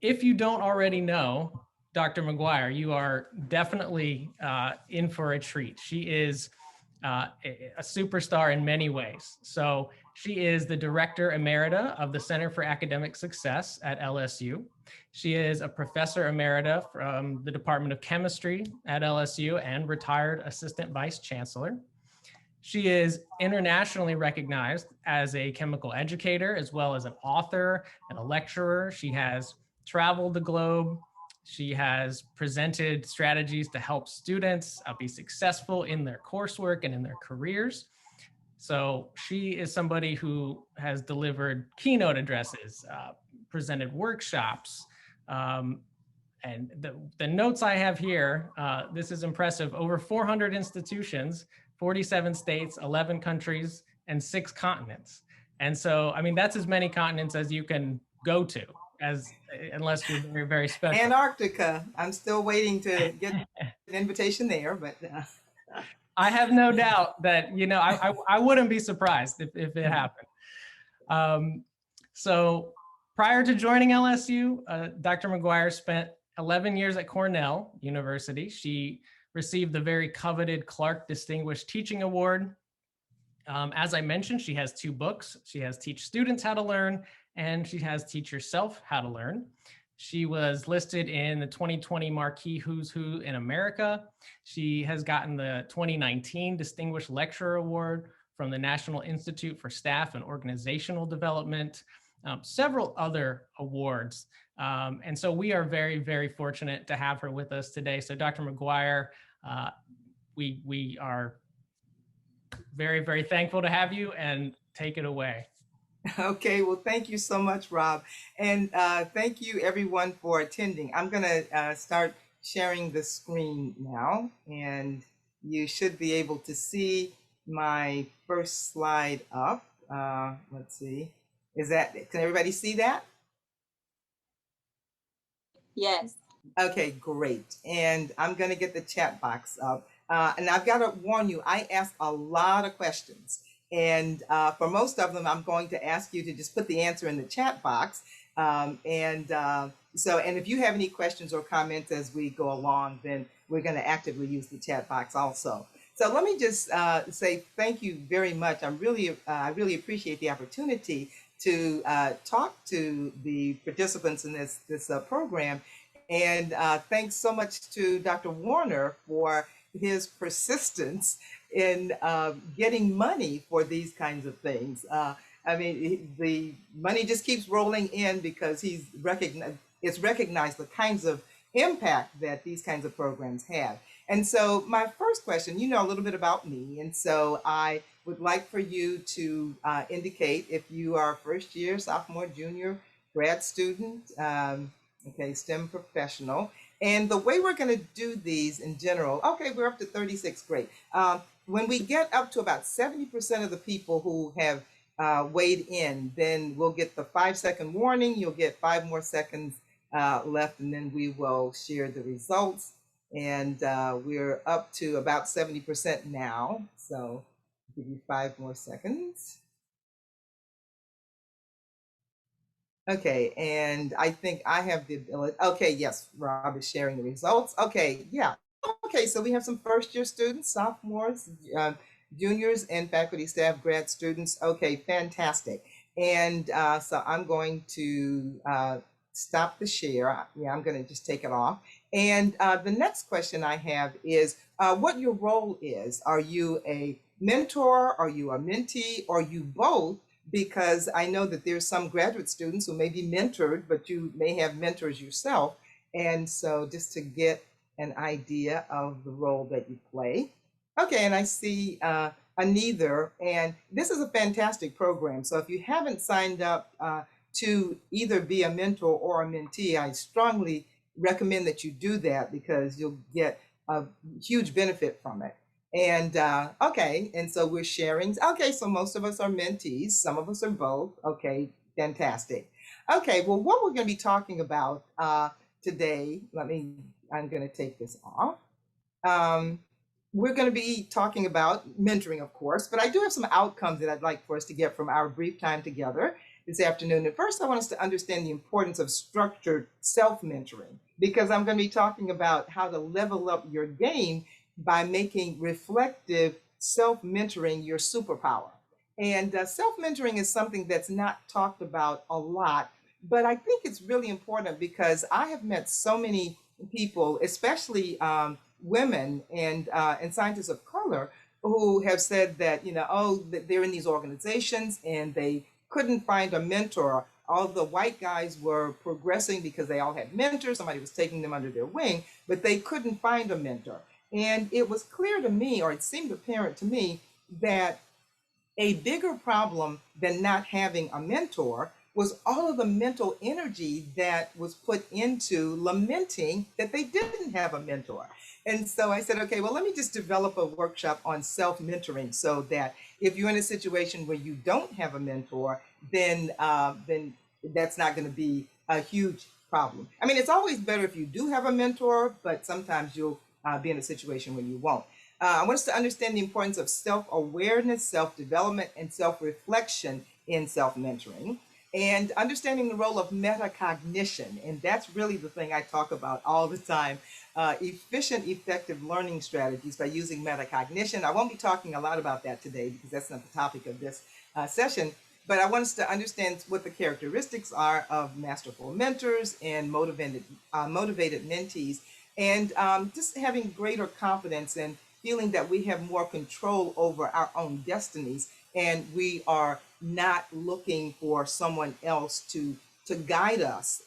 if you don't already know Dr. McGuire, you are definitely in for a treat. She is a superstar in many ways. So she is the Director Emerita of the Center for Academic Success at LSU. She is a Professor Emerita from the Department of Chemistry at LSU and retired Assistant Vice Chancellor. She is internationally recognized as a chemical educator, as well as an author and a lecturer. She has traveled the globe. She has presented strategies to help students be successful in their coursework and in their careers. So she is somebody who has delivered keynote addresses, presented workshops, and the notes I have here, this is impressive, over 400 institutions, 47 states, 11 countries, and 6 continents. And so, I mean, that's as many continents as you can go to, unless you're very, very special. Antarctica. I'm still waiting to get an invitation there, but. I have no doubt that, you know, I wouldn't be surprised if it happened. So prior to joining LSU, Dr. McGuire spent 11 years at Cornell University. She received the very coveted Clark Distinguished Teaching Award. As I mentioned, she has 2 books. She has Teach Students How to Learn, and she has Teach Yourself How to Learn. She was listed in the 2020 Marquee Who's Who in America. She has gotten the 2019 Distinguished Lecturer Award from the National Institute for Staff and Organizational Development, several other awards. And so we are very, very fortunate to have her with us today. So Dr. McGuire, we are very, very thankful to have you, and take it away. Okay, well, thank you so much, Rob. And thank you everyone for attending. I'm gonna start sharing the screen now, and you should be able to see my first slide up. Let's see, can everybody see that? Yes. Okay, great. And I'm gonna get the chat box up. And I've gotta warn you, I asked a lot of questions. And for most of them, I'm going to ask you to just put the answer in the chat box. And if you have any questions or comments as we go along, then we're going to actively use the chat box also. So let me just say thank you very much. I really appreciate the opportunity to talk to the participants in this program. And thanks so much to Dr. Warner for his persistence in getting money for these kinds of things. I mean, the money just keeps rolling in because it's recognized the kinds of impact that these kinds of programs have. And so my first question, you know a little bit about me, and so I would like for you to indicate if you are first year, sophomore, junior, grad student, okay, STEM professional. And the way we're going to do these in general, okay, we're up to 36, great. When we get up to about 70% of the people who have weighed in, then we'll get the 5-second warning. You'll get 5 more seconds left, and then we will share the results. And we're up to about 70% now. So I'll give you 5 more seconds. Okay, and I think I have the ability. Okay, yes, Rob is sharing the results. Okay, yeah. Okay, so we have some first year students, sophomores, juniors, and faculty, staff, grad students. Okay, fantastic. And so I'm going to stop the share. Yeah, I'm going to just take it off. And the next question I have is what your role is. Are you a mentor? Are you a mentee? Or you both? Because I know that there's some graduate students who may be mentored, but you may have mentors yourself. And so just to get an idea of the role that you play. Okay, and I see a neither, and this is a fantastic program. So if you haven't signed up to either be a mentor or a mentee, I strongly recommend that you do that because you'll get a huge benefit from it. And okay, and so we're sharing. Okay, so most of us are mentees, some of us are both. Okay, fantastic. Okay, well, what we're going to be talking about today, I'm going to take this off. We're going to be talking about mentoring, of course, but I do have some outcomes that I'd like for us to get from our brief time together. this afternoon. And first, I want us to understand the importance of structured self-mentoring, because I'm going to be talking about how to level up your game by making reflective self-mentoring your superpower. And self-mentoring is something that's not talked about a lot, but I think it's really important because I have met so many people, especially women and scientists of color, who have said that, oh, they're in these organizations and they couldn't find a mentor. All the white guys were progressing because they all had mentors. Somebody was taking them under their wing, but they couldn't find a mentor. And it was clear to me, or it seemed apparent to me, that a bigger problem than not having a mentor was all of the mental energy that was put into lamenting that they didn't have a mentor. And so I said, okay, well, let me just develop a workshop on self-mentoring so that if you're in a situation where you don't have a mentor, then that's not going to be a huge problem. I mean, it's always better if you do have a mentor, but sometimes you'll be in a situation where you won't. I want us to understand the importance of self-awareness, self-development, and self-reflection in self-mentoring, and understanding the role of metacognition. And that's really the thing I talk about all the time. Efficient, effective learning strategies by using metacognition. I won't be talking a lot about that today because that's not the topic of this session. But I want us to understand what the characteristics are of masterful mentors and motivated mentees, and just having greater confidence and feeling that we have more control over our own destinies, and we are not looking for someone else to guide us.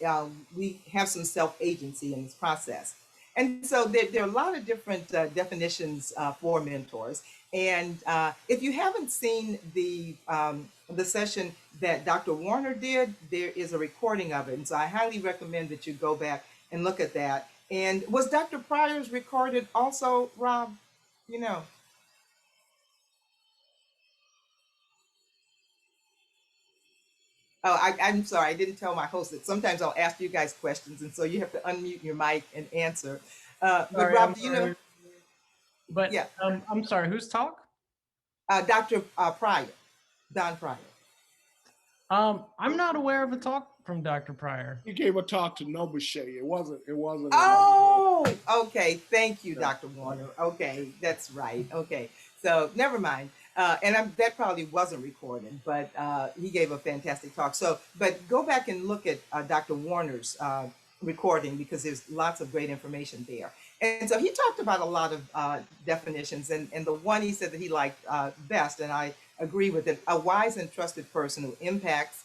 We have some self-agency in this process. And so there are a lot of different definitions for mentors. And if you haven't seen the session that Dr. Warner did, there is a recording of it. And so I highly recommend that you go back and look at that. And was Dr. Pryor's recorded also, Rob? You know. Oh, I'm sorry, I didn't tell my host that sometimes I'll ask you guys questions, and so you have to unmute your mic and answer. But Sorry, Rob, do you know? But Yeah, I'm sorry, whose talk? Dr. Pryor, Don Pryor. I'm not aware of a talk from Dr. Pryor. He gave a talk to Nobuche. It wasn't. Oh, okay. Thank you, Dr. Warner. Okay, that's right. Okay, so never mind. That probably wasn't recorded, but he gave a fantastic talk. So, but go back and look at Dr. Warner's recording because there's lots of great information there. And so he talked about a lot of definitions, and the one he said that he liked best, and I agree with it: a wise and trusted person who imparts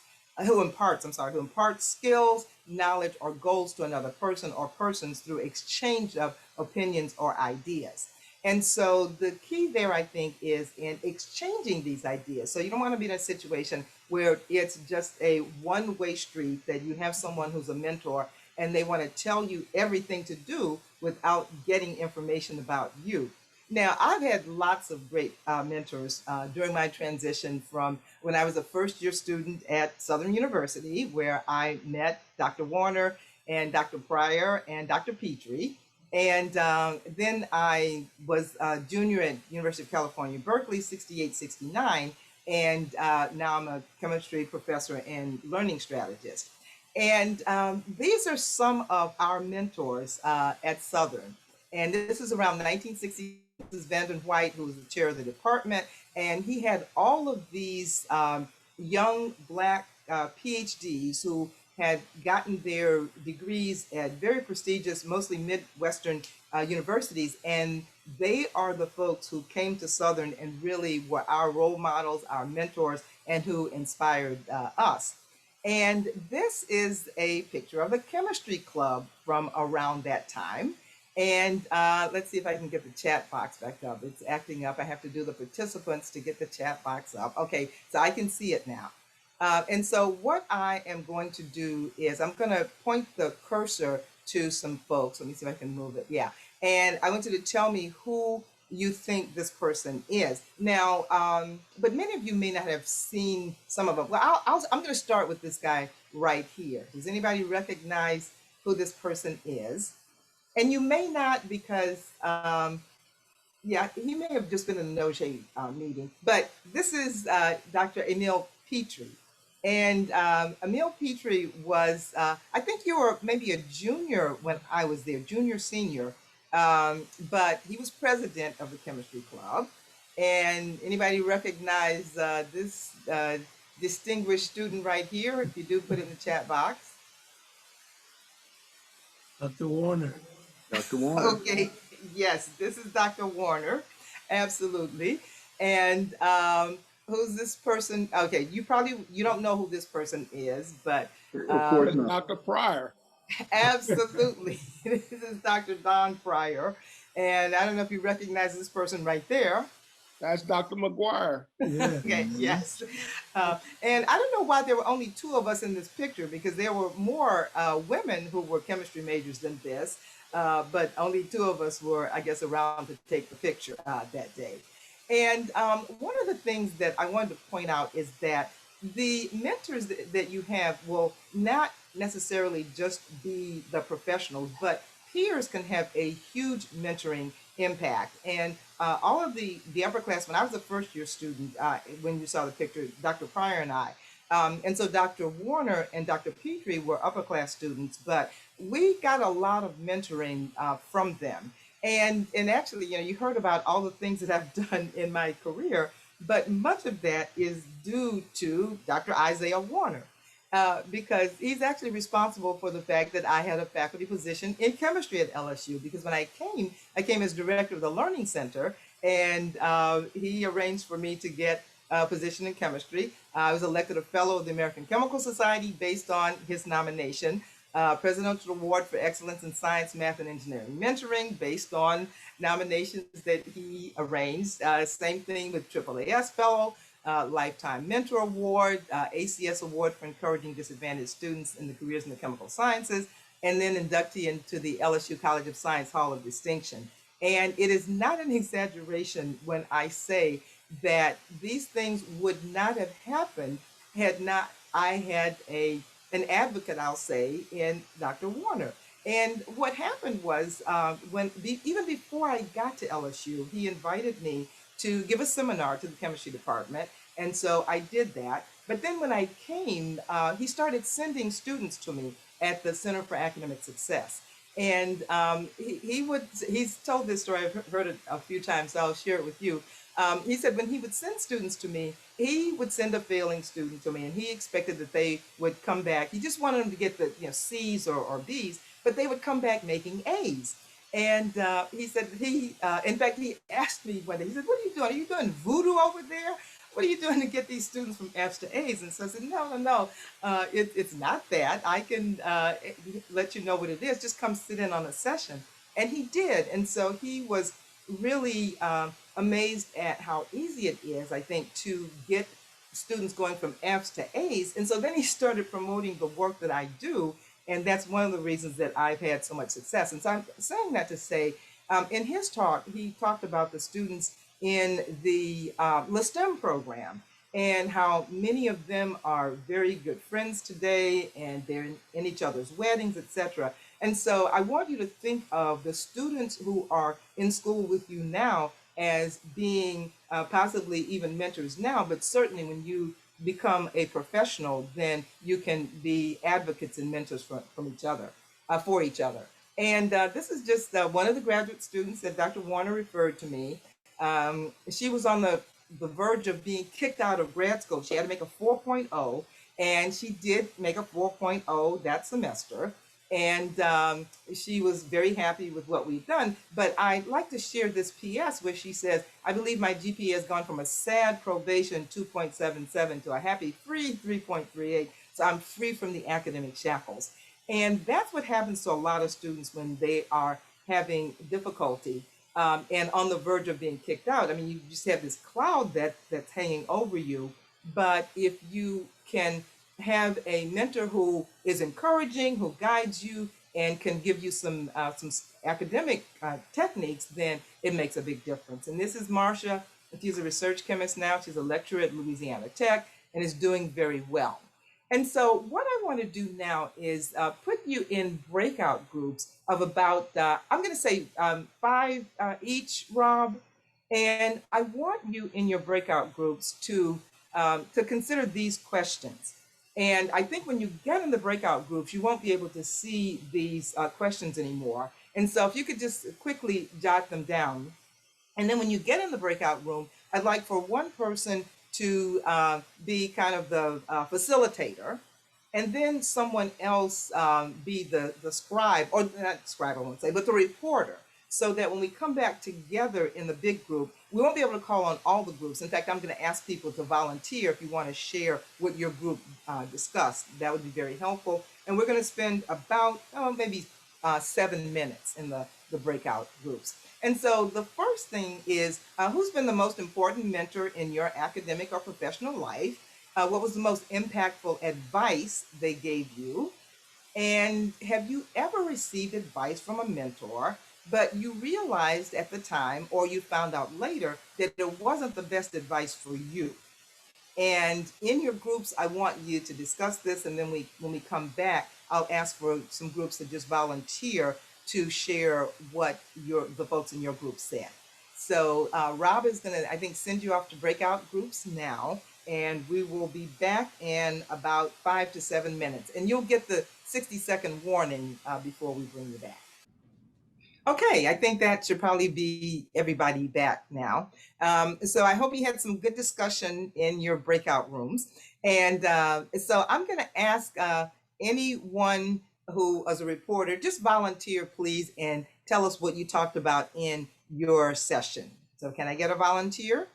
skills, knowledge, or goals to another person or persons through exchange of opinions or ideas. And so the key there, I think, is in exchanging these ideas. So you don't want to be in a situation where it's just a one-way street, that you have someone who's a mentor and they want to tell you everything to do without getting information about you. Now, I've had lots of great mentors during my transition from when I was a first-year student at Southern University, where I met Dr. Warner and Dr. Pryor and Dr. Petrie. And then I was a junior at University of California, Berkeley, 68, 69. And now I'm a chemistry professor and learning strategist. And these are some of our mentors at Southern. And this is around 1960. This is Vanden White, who was the chair of the department. And he had all of these young Black PhDs who had gotten their degrees at very prestigious, mostly Midwestern universities. And they are the folks who came to Southern and really were our role models, our mentors, and who inspired us. And this is a picture of the chemistry club from around that time. And let's see if I can get the chat box back up. It's acting up. I have to do the participants to get the chat box up. Okay, so I can see it now. And so what I am going to do is I'm going to point the cursor to some folks. Let me see if I can move it. Yeah. And I want you to tell me who you think this person is. Now, but many of you may not have seen some of them. Well, I'm going to start with this guy right here. Does anybody recognize who this person is? And you may not, because, yeah, he may have just been in the no-shade meeting. But this is Dr. Emil Petrie. And Emil Petrie was, I think you were maybe a junior when I was there, junior, senior, but he was president of the chemistry club. And anybody recognize this distinguished student right here? If you do, put it in the chat box. Dr. Warner. Dr. Warner. Okay, yes, this is Dr. Warner, absolutely. And who's this person? Okay, you don't know who this person is, but Of course not. Dr. Pryor. absolutely, this is Dr. Don Pryor, and I don't know if you recognize this person right there. That's Dr. McGuire. Yeah. Okay, yes. And I don't know why there were only two of us in this picture, because there were more women who were chemistry majors than this, but only two of us were, I guess, around to take the picture that day. And one of the things that I wanted to point out is that the mentors that you have will not necessarily just be the professionals, but peers can have a huge mentoring impact. And all of the upperclassmen, I was a first year student when you saw the picture, Dr. Pryor and I. And so Dr. Warner and Dr. Petrie were upper class students, but we got a lot of mentoring from them. And actually, you heard about all the things that I've done in my career, but much of that is due to Dr. Isaiah Warner. Because he's actually responsible for the fact that I had a faculty position in chemistry at LSU. Because when I came as director of the Learning Center, and he arranged for me to get a position in chemistry. I was elected a fellow of the American Chemical Society based on his nomination. Presidential Award for Excellence in Science, Math, and Engineering Mentoring based on nominations that he arranged. Same thing with AAAS Fellow. Lifetime Mentor Award, ACS Award for Encouraging Disadvantaged Students in the Careers in the Chemical Sciences, and then inductee into the LSU College of Science Hall of Distinction. And it is not an exaggeration when I say that these things would not have happened had not I had an advocate, I'll say, in Dr. Warner. And what happened was even before I got to LSU, he invited me to give a seminar to the chemistry department. And so I did that. But then when I came, he started sending students to me at the Center for Academic Success. And he's told this story, I've heard it a few times, so I'll share it with you. He said when he would send students to me, he would send a failing student to me, and he expected that they would come back. He just wanted them to get the C's or B's, but they would come back making A's. And he said in fact, he asked me one day, he said, "What are you doing? Are you doing voodoo over there? What are you doing to get these students from F's to A's?" And so I said, no, it's not that. I can let you know what it is. Just come sit in on a session. And he did. And so he was really amazed at how easy it is, I think, to get students going from F's to A's. And so then he started promoting the work that I do. And that's one of the reasons that I've had so much success. And so I'm saying that to say, in his talk, he talked about the students in the LSTEM program and how many of them are very good friends today, and they're in each other's weddings, etc. And so I want you to think of the students who are in school with you now as being possibly even mentors now, but certainly when you become a professional, then you can be advocates and mentors from each other, for each other. And this is just one of the graduate students that Dr. Warner referred to me. She was on the verge of being kicked out of grad school. She had to make a 4.0, and she did make a 4.0 that semester. And she was very happy with what we've done. But I'd like to share this PS where she says, "I believe my GPA has gone from a sad probation 2.77 to a happy free 3.38. So I'm free from the academic shackles." And that's what happens to a lot of students when they are having difficulty and on the verge of being kicked out. I mean, you just have this cloud that's hanging over you. But if you can have a mentor who is encouraging, who guides you, and can give you some academic techniques, then it makes a big difference. And this is Marcia. She's a research chemist now. She's a lecturer at Louisiana Tech and is doing very well. And so what I want to do now is put you in breakout groups of about, I'm going to say 5 each, Rob. And I want you in your breakout groups to consider these questions. And I think when you get in the breakout groups, you won't be able to see these questions anymore. And so if you could just quickly jot them down. And then when you get in the breakout room, I'd like for one person to be kind of the facilitator, and then someone else be the scribe, or not scribe, I won't say, but the reporter, so that when we come back together in the big group, we won't be able to call on all the groups. In fact, I'm going to ask people to volunteer if you want to share what your group discussed. That would be very helpful. And we're going to spend about maybe 7 minutes in the breakout groups. And so the first thing is, who's been the most important mentor in your academic or professional life? What was the most impactful advice they gave you? And have you ever received advice from a mentor, but you realized at the time, or you found out later, that it wasn't the best advice for you? And in your groups, I want you to discuss this. And then when we come back, I'll ask for some groups to just volunteer to share what the folks in your group said. So Rob is going to, I think, send you off to breakout groups now. And we will be back in about 5 to 7 minutes. And you'll get the 60-second warning before we bring you back. Okay, I think that should probably be everybody back now. So I hope you had some good discussion in your breakout rooms. And so I'm going to ask anyone who, as a reporter, just volunteer, please, and tell us what you talked about in your session. So can I get a volunteer?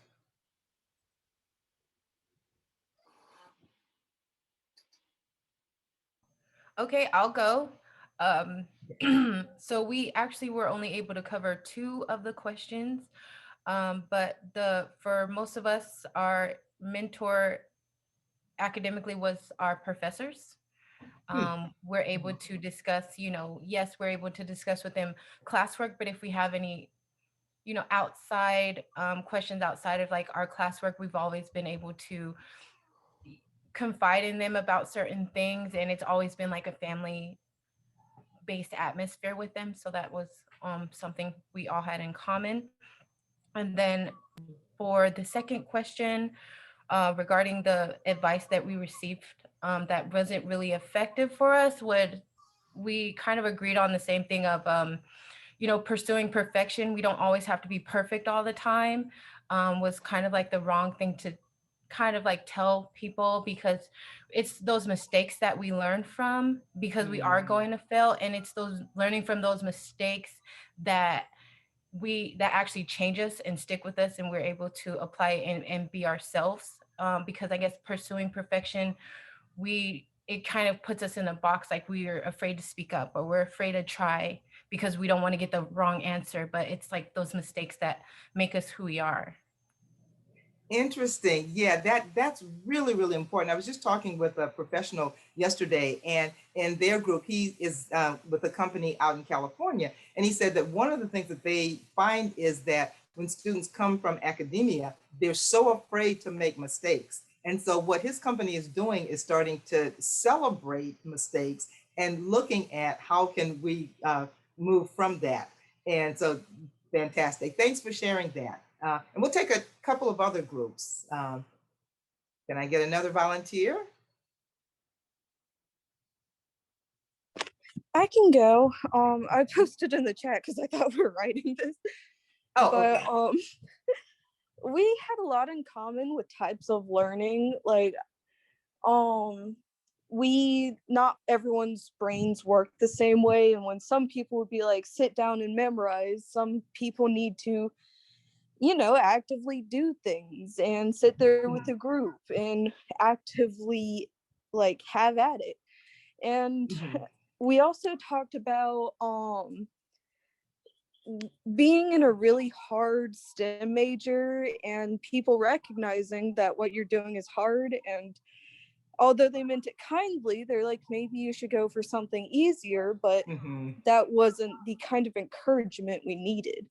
Okay, I'll go. So we actually were only able to cover 2 of the questions, but for most of us, our mentor academically was our professors. We're able to discuss, yes, we're able to discuss with them classwork, but if we have any, outside questions outside of like our classwork, we've always been able to confide in them about certain things, and it's always been like a family based atmosphere with them. So that was something we all had in common. And then for the second question, regarding the advice that we received that wasn't really effective for us, we kind of agreed on the same thing of, pursuing perfection. We don't always have to be perfect all the time, was kind of like the wrong thing to kind of like tell people, because it's those mistakes that we learn from, because we are going to fail, and it's those learning from those mistakes that actually change us and stick with us, and we're able to apply and be ourselves, because I guess pursuing perfection, it kind of puts us in a box, like we are afraid to speak up, or we're afraid to try because we don't want to get the wrong answer. But it's like those mistakes that make us who we are. Interesting. Yeah, that's really, really important. I was just talking with a professional yesterday, and in their group, he is with a company out in California. And he said that one of the things that they find is that when students come from academia, they're so afraid to make mistakes. And so what his company is doing is starting to celebrate mistakes and looking at how can we move from that. And so fantastic. Thanks for sharing that. And we'll take a couple of other groups. Can I get another volunteer? I can go. I posted in the chat because I thought we were writing this. But okay. We had a lot in common with types of learning. Like, not everyone's brains work the same way. And when some people would be like, sit down and memorize, some people need to, actively do things and sit there with a group and actively like have at it. And we also talked about being in a really hard STEM major and people recognizing that what you're doing is hard, and although they meant it kindly, they're like, maybe you should go for something easier, but that wasn't the kind of encouragement we needed.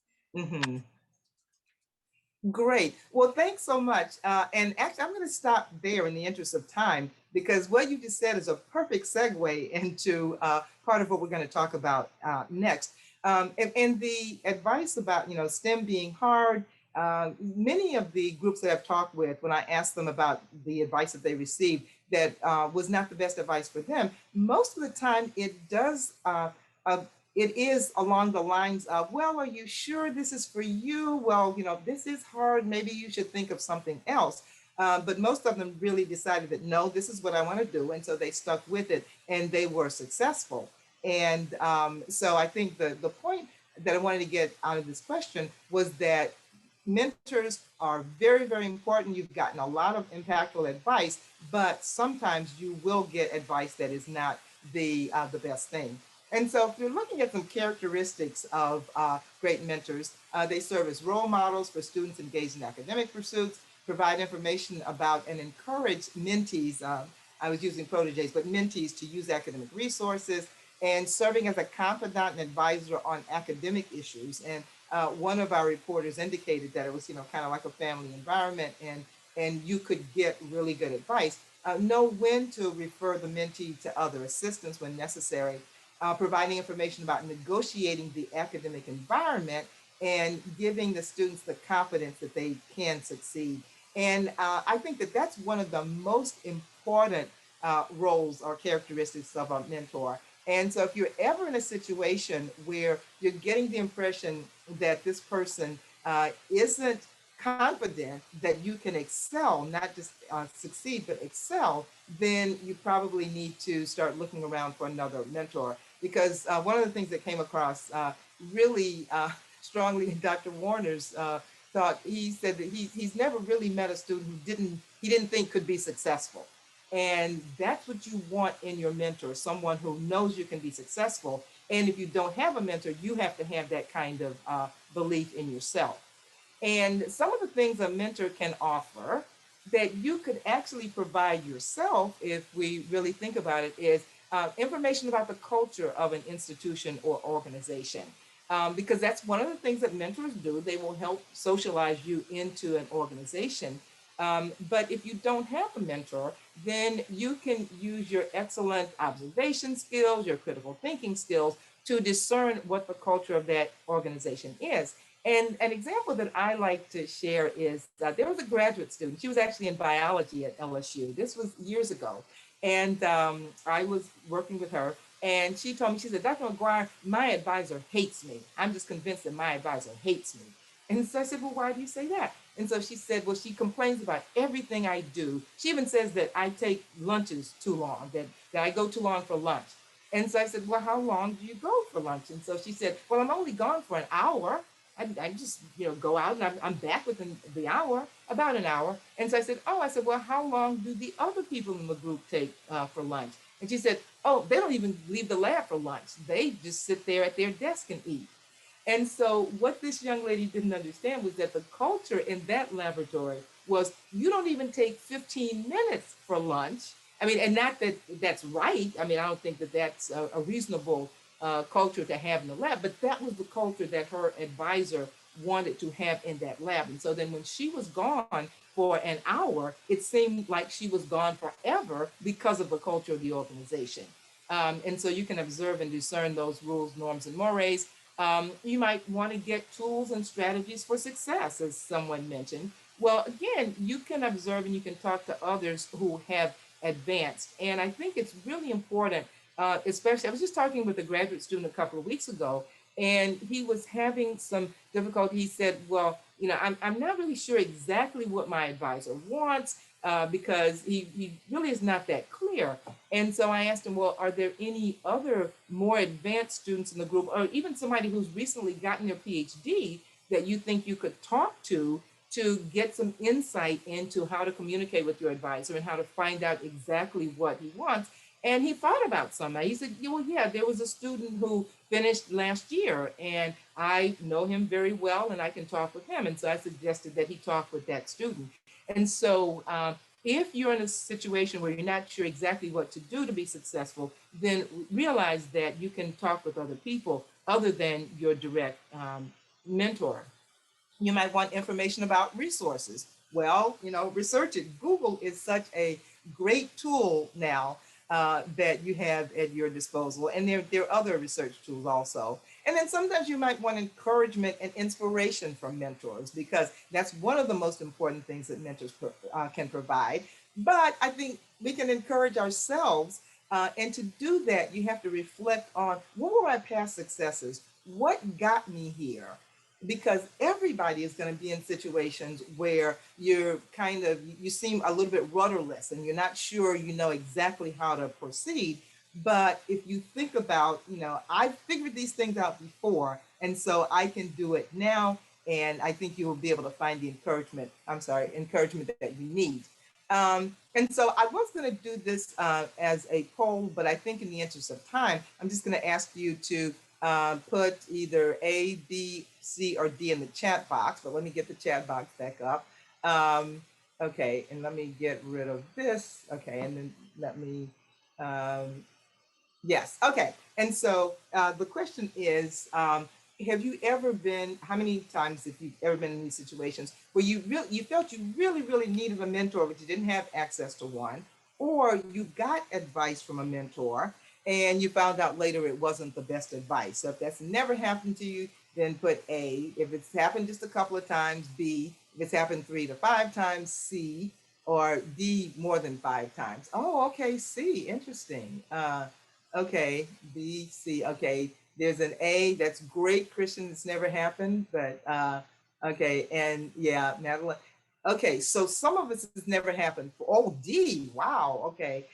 Great. Well, thanks so much. And actually, I'm going to stop there in the interest of time, because what you just said is a perfect segue into part of what we're going to talk about next. And the advice about, STEM being hard, many of the groups that I've talked with, when I asked them about the advice that they received, that was not the best advice for them, most of the time it does, it is along the lines of, well, are you sure this is for you? Well, this is hard. Maybe you should think of something else. But most of them really decided that, no, this is what I want to do. And so they stuck with it and they were successful. And so I think the point that I wanted to get out of this question was that mentors are very, very important. You've gotten a lot of impactful advice, but sometimes you will get advice that is not the best thing. And so if you're looking at some characteristics of great mentors, they serve as role models for students engaged in academic pursuits, provide information about and encourage mentees, I was using proteges, but mentees to use academic resources, and serving as a confidant and advisor on academic issues. And one of our reporters indicated that it was, kind of like a family environment, and you could get really good advice. Know when to refer the mentee to other assistants when necessary, providing information about negotiating the academic environment and giving the students the confidence that they can succeed. And I think that that's one of the most important roles or characteristics of a mentor. And so if you're ever in a situation where you're getting the impression that this person isn't confident that you can excel, not just succeed, but excel, then you probably need to start looking around for another mentor. Because one of the things that came across really strongly in Dr. Warner's thought, he said that he's never really met a student who he didn't think could be successful. And that's what you want in your mentor, someone who knows you can be successful. And if you don't have a mentor, you have to have that kind of belief in yourself. And some of the things a mentor can offer that you could actually provide yourself, if we really think about it, is information about the culture of an institution or organization. Because that's one of the things that mentors do. They will help socialize you into an organization. But if you don't have a mentor, then you can use your excellent observation skills, your critical thinking skills to discern what the culture of that organization is. And an example that I like to share is there was a graduate student. She was actually in biology at LSU. This was years ago. And I was working with her. And she told me, she said, Dr. McGuire, my advisor hates me. I'm just convinced that my advisor hates me. And so I said, well, why do you say that? And so she said, well, she complains about everything I do. She even says that I take lunches too long, that I go too long for lunch. And so I said, well, how long do you go for lunch? And so she said, well, I'm only gone for an hour. I just, go out and I'm back within the hour, about an hour. And so I said, well, how long do the other people in the group take for lunch? And she said, oh, they don't even leave the lab for lunch. They just sit there at their desk and eat. And so what this young lady didn't understand was that the culture in that laboratory was you don't even take 15 minutes for lunch. I mean, and not that that's right. I mean, I don't think that that's a reasonable culture to have in the lab, but that was the culture that her advisor wanted to have in that lab. And so then when she was gone for an hour, it seemed like she was gone forever because of the culture of the organization. And so you can observe and discern those rules, norms, and mores. You might want to get tools and strategies for success, as someone mentioned. Well, again, you can observe and you can talk to others who have advanced. And I think it's really important, especially, I was just talking with a graduate student a couple of weeks ago, and he was having some difficulty. He said, well, I'm not really sure exactly what my advisor wants because he really is not that clear. And so I asked him, well, are there any other more advanced students in the group, or even somebody who's recently gotten their PhD that you think you could talk to get some insight into how to communicate with your advisor and how to find out exactly what he wants? And he thought about somebody. He said, well, yeah, there was a student who finished last year and I know him very well and I can talk with him. And so I suggested that he talk with that student. And so if you're in a situation where you're not sure exactly what to do to be successful, then realize that you can talk with other people other than your direct mentor. You might want information about resources. Well, research it. Google is such a great tool now that you have at your disposal. And there are other research tools also. And then sometimes you might want encouragement and inspiration from mentors, because that's one of the most important things that mentors can provide. But I think we can encourage ourselves. And to do that, you have to reflect on what were my past successes? What got me here? Because everybody is going to be in situations where you're kind of, you seem a little bit rudderless and you're not sure you know exactly how to proceed. But if you think about, I've figured these things out before, and so I can do it now. And I think you will be able to find the encouragement that you need. And so I was going to do this as a poll, but I think in the interest of time, I'm just going to ask you to put either A, B, C, or D in the chat box. But let me get the chat box back up. Okay, and let me get rid of this. Okay, and then let me, yes, okay. And so the question is, have you ever been, how many times have you ever been in these situations where you felt you really needed a mentor, but you didn't have access to one, or you got advice from a mentor and you found out later it wasn't the best advice? So if that's never happened to you, then put A. If it's happened just a couple of times, B. If it's happened 3 to 5 times, C. Or D, more than 5 times. Oh, okay, C, interesting. Okay, B, C, okay. There's an A, that's great, Christian, it's never happened, but okay, and yeah, Madeline. Okay, so some of us has never happened. Oh, D, wow, okay.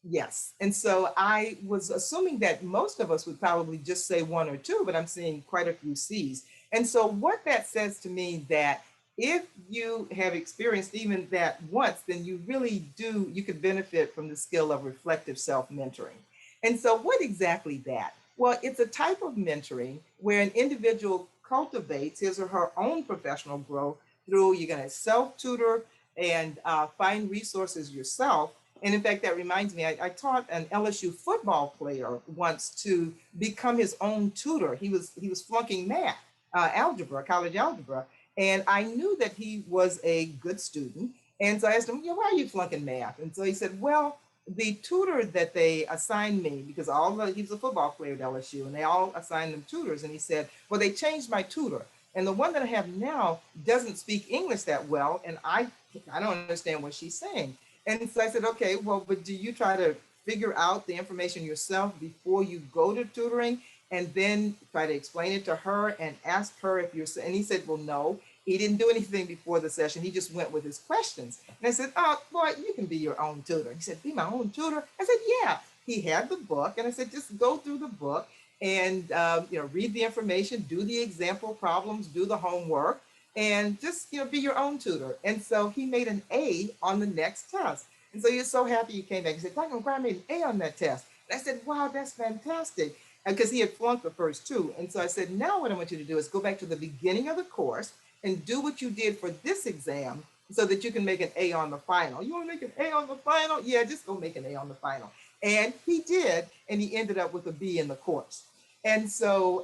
Yes, and so I was assuming that most of us would probably just say 1 or 2, but I'm seeing quite a few C's. And so what that says to me that if you have experienced even that once, then you really do, you could benefit from the skill of reflective self-mentoring. And so what exactly that? Well, it's a type of mentoring where an individual cultivates his or her own professional growth through, you're going to self-tutor and find resources yourself. And in fact, that reminds me, I taught an LSU football player once to become his own tutor. He was flunking math, algebra, college algebra. And I knew that he was a good student. And so I asked him, why are you flunking math? And so he said, well, the tutor that they assigned me, because he was a football player at LSU, and they all assigned them tutors. And he said, well, they changed my tutor. And the one that I have now doesn't speak English that well. And I don't understand what she's saying. And so I said, okay, well, but do you try to figure out the information yourself before you go to tutoring and then try to explain it to her and ask her if you're, and he said, well, no. He didn't do anything before the session. He just went with his questions. And I said, oh, boy, you can be your own tutor. He said, be my own tutor? I said, yeah. He had the book. And I said, just go through the book and read the information, do the example problems, do the homework, and just be your own tutor. And so he made an A on the next test. And so he was so happy he came back. He said, Dr. McGuire, I made an A on that test. And I said, wow, that's fantastic. Because he had flunked the first 2. And so I said, now what I want you to do is go back to the beginning of the course and do what you did for this exam so that you can make an A on the final. You want to make an A on the final? Yeah, just go make an A on the final. And he did, and he ended up with a B in the course. And so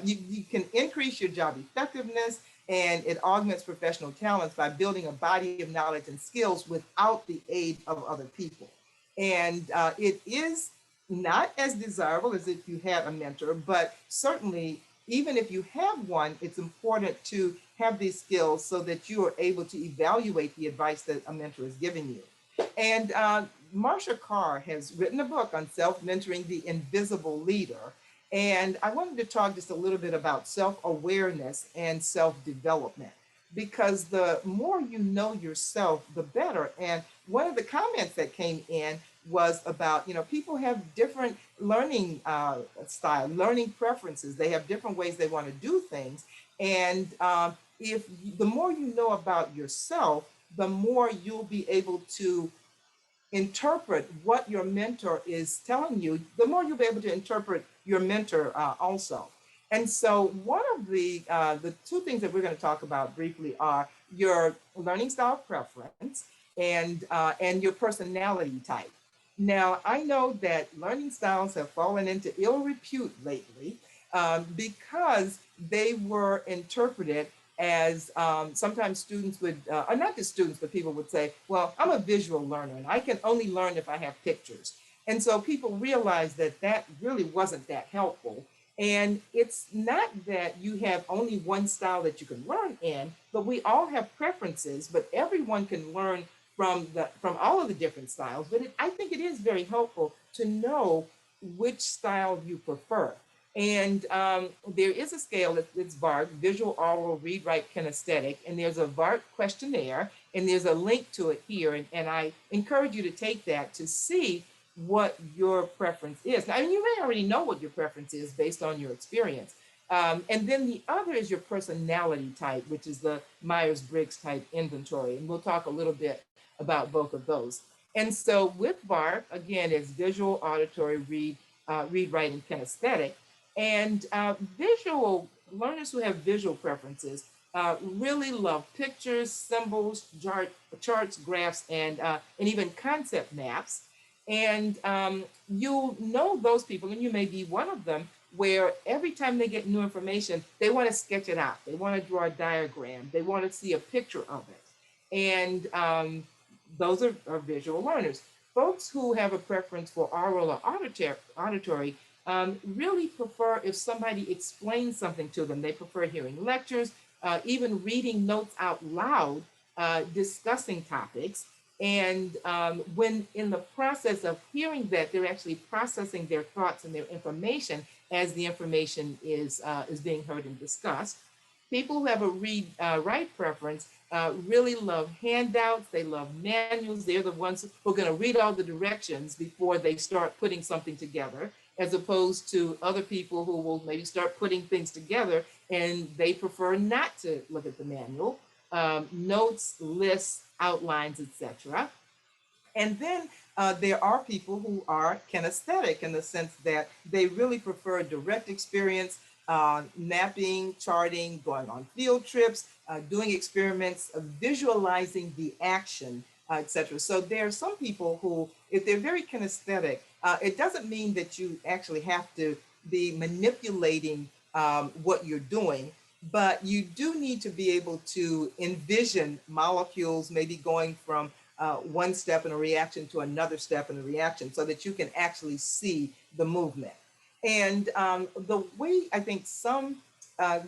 you can increase your job effectiveness, and it augments professional talents by building a body of knowledge and skills without the aid of other people. And it is not as desirable as if you had a mentor, but certainly even if you have one, it's important to have these skills so that you are able to evaluate the advice that a mentor is giving you. And Marsha Carr has written a book on self-mentoring, The Invisible Leader. And I wanted to talk just a little bit about self-awareness and self-development, because the more you know yourself, the better. And one of the comments that came in was about, people have different learning style, learning preferences. They have different ways they want to do things. And the more you know about yourself, the more you'll be able to interpret what your mentor is telling you, the more you'll be able to interpret your mentor also. And so one of the 2 things that we're going to talk about briefly are your learning style preference and your personality type. Now, I know that learning styles have fallen into ill repute lately because they were interpreted as sometimes students would, or not just students, but people would say, well, I'm a visual learner and I can only learn if I have pictures. And so people realized that that really wasn't that helpful. And it's not that you have only one style that you can learn in, but we all have preferences, but everyone can learn from all of the different styles. But I think it is very helpful to know which style you prefer. And there is a scale, it's VARK, Visual, Oral, Read, Write, Kinesthetic, and there's a VARK questionnaire, and there's a link to it here. And I encourage you to take that to see what your preference is. Now, you may already know what your preference is based on your experience. And then the other is your personality type, which is the Myers-Briggs type inventory. And we'll talk a little bit about both of those. And so with VARK, again, it's visual, auditory, read, write, and kinesthetic. And visual learners who have visual preferences really love pictures, symbols, charts, graphs, and even concept maps. And you'll know those people, and you may be one of them, where every time they get new information, they want to sketch it out. They want to draw a diagram. They want to see a picture of it. And those are visual learners. Folks who have a preference for oral or auditory really prefer if somebody explains something to them. They prefer hearing lectures, even reading notes out loud, discussing topics. And when in the process of hearing that, they're actually processing their thoughts and their information as the information is being heard and discussed. People who have a read-write preference really love handouts. They love manuals. They're the ones who are going to read all the directions before they start putting something together, as opposed to other people who will maybe start putting things together and they prefer not to look at the manual. Notes, lists, outlines, etc. And then there are people who are kinesthetic in the sense that they really prefer direct experience, mapping, charting, going on field trips, doing experiments, visualizing the action, etc. So there are some people who, if they're very kinesthetic, it doesn't mean that you actually have to be manipulating what you're doing, but you do need to be able to envision molecules maybe going from one step in a reaction to another step in a reaction so that you can actually see the movement. And the way I think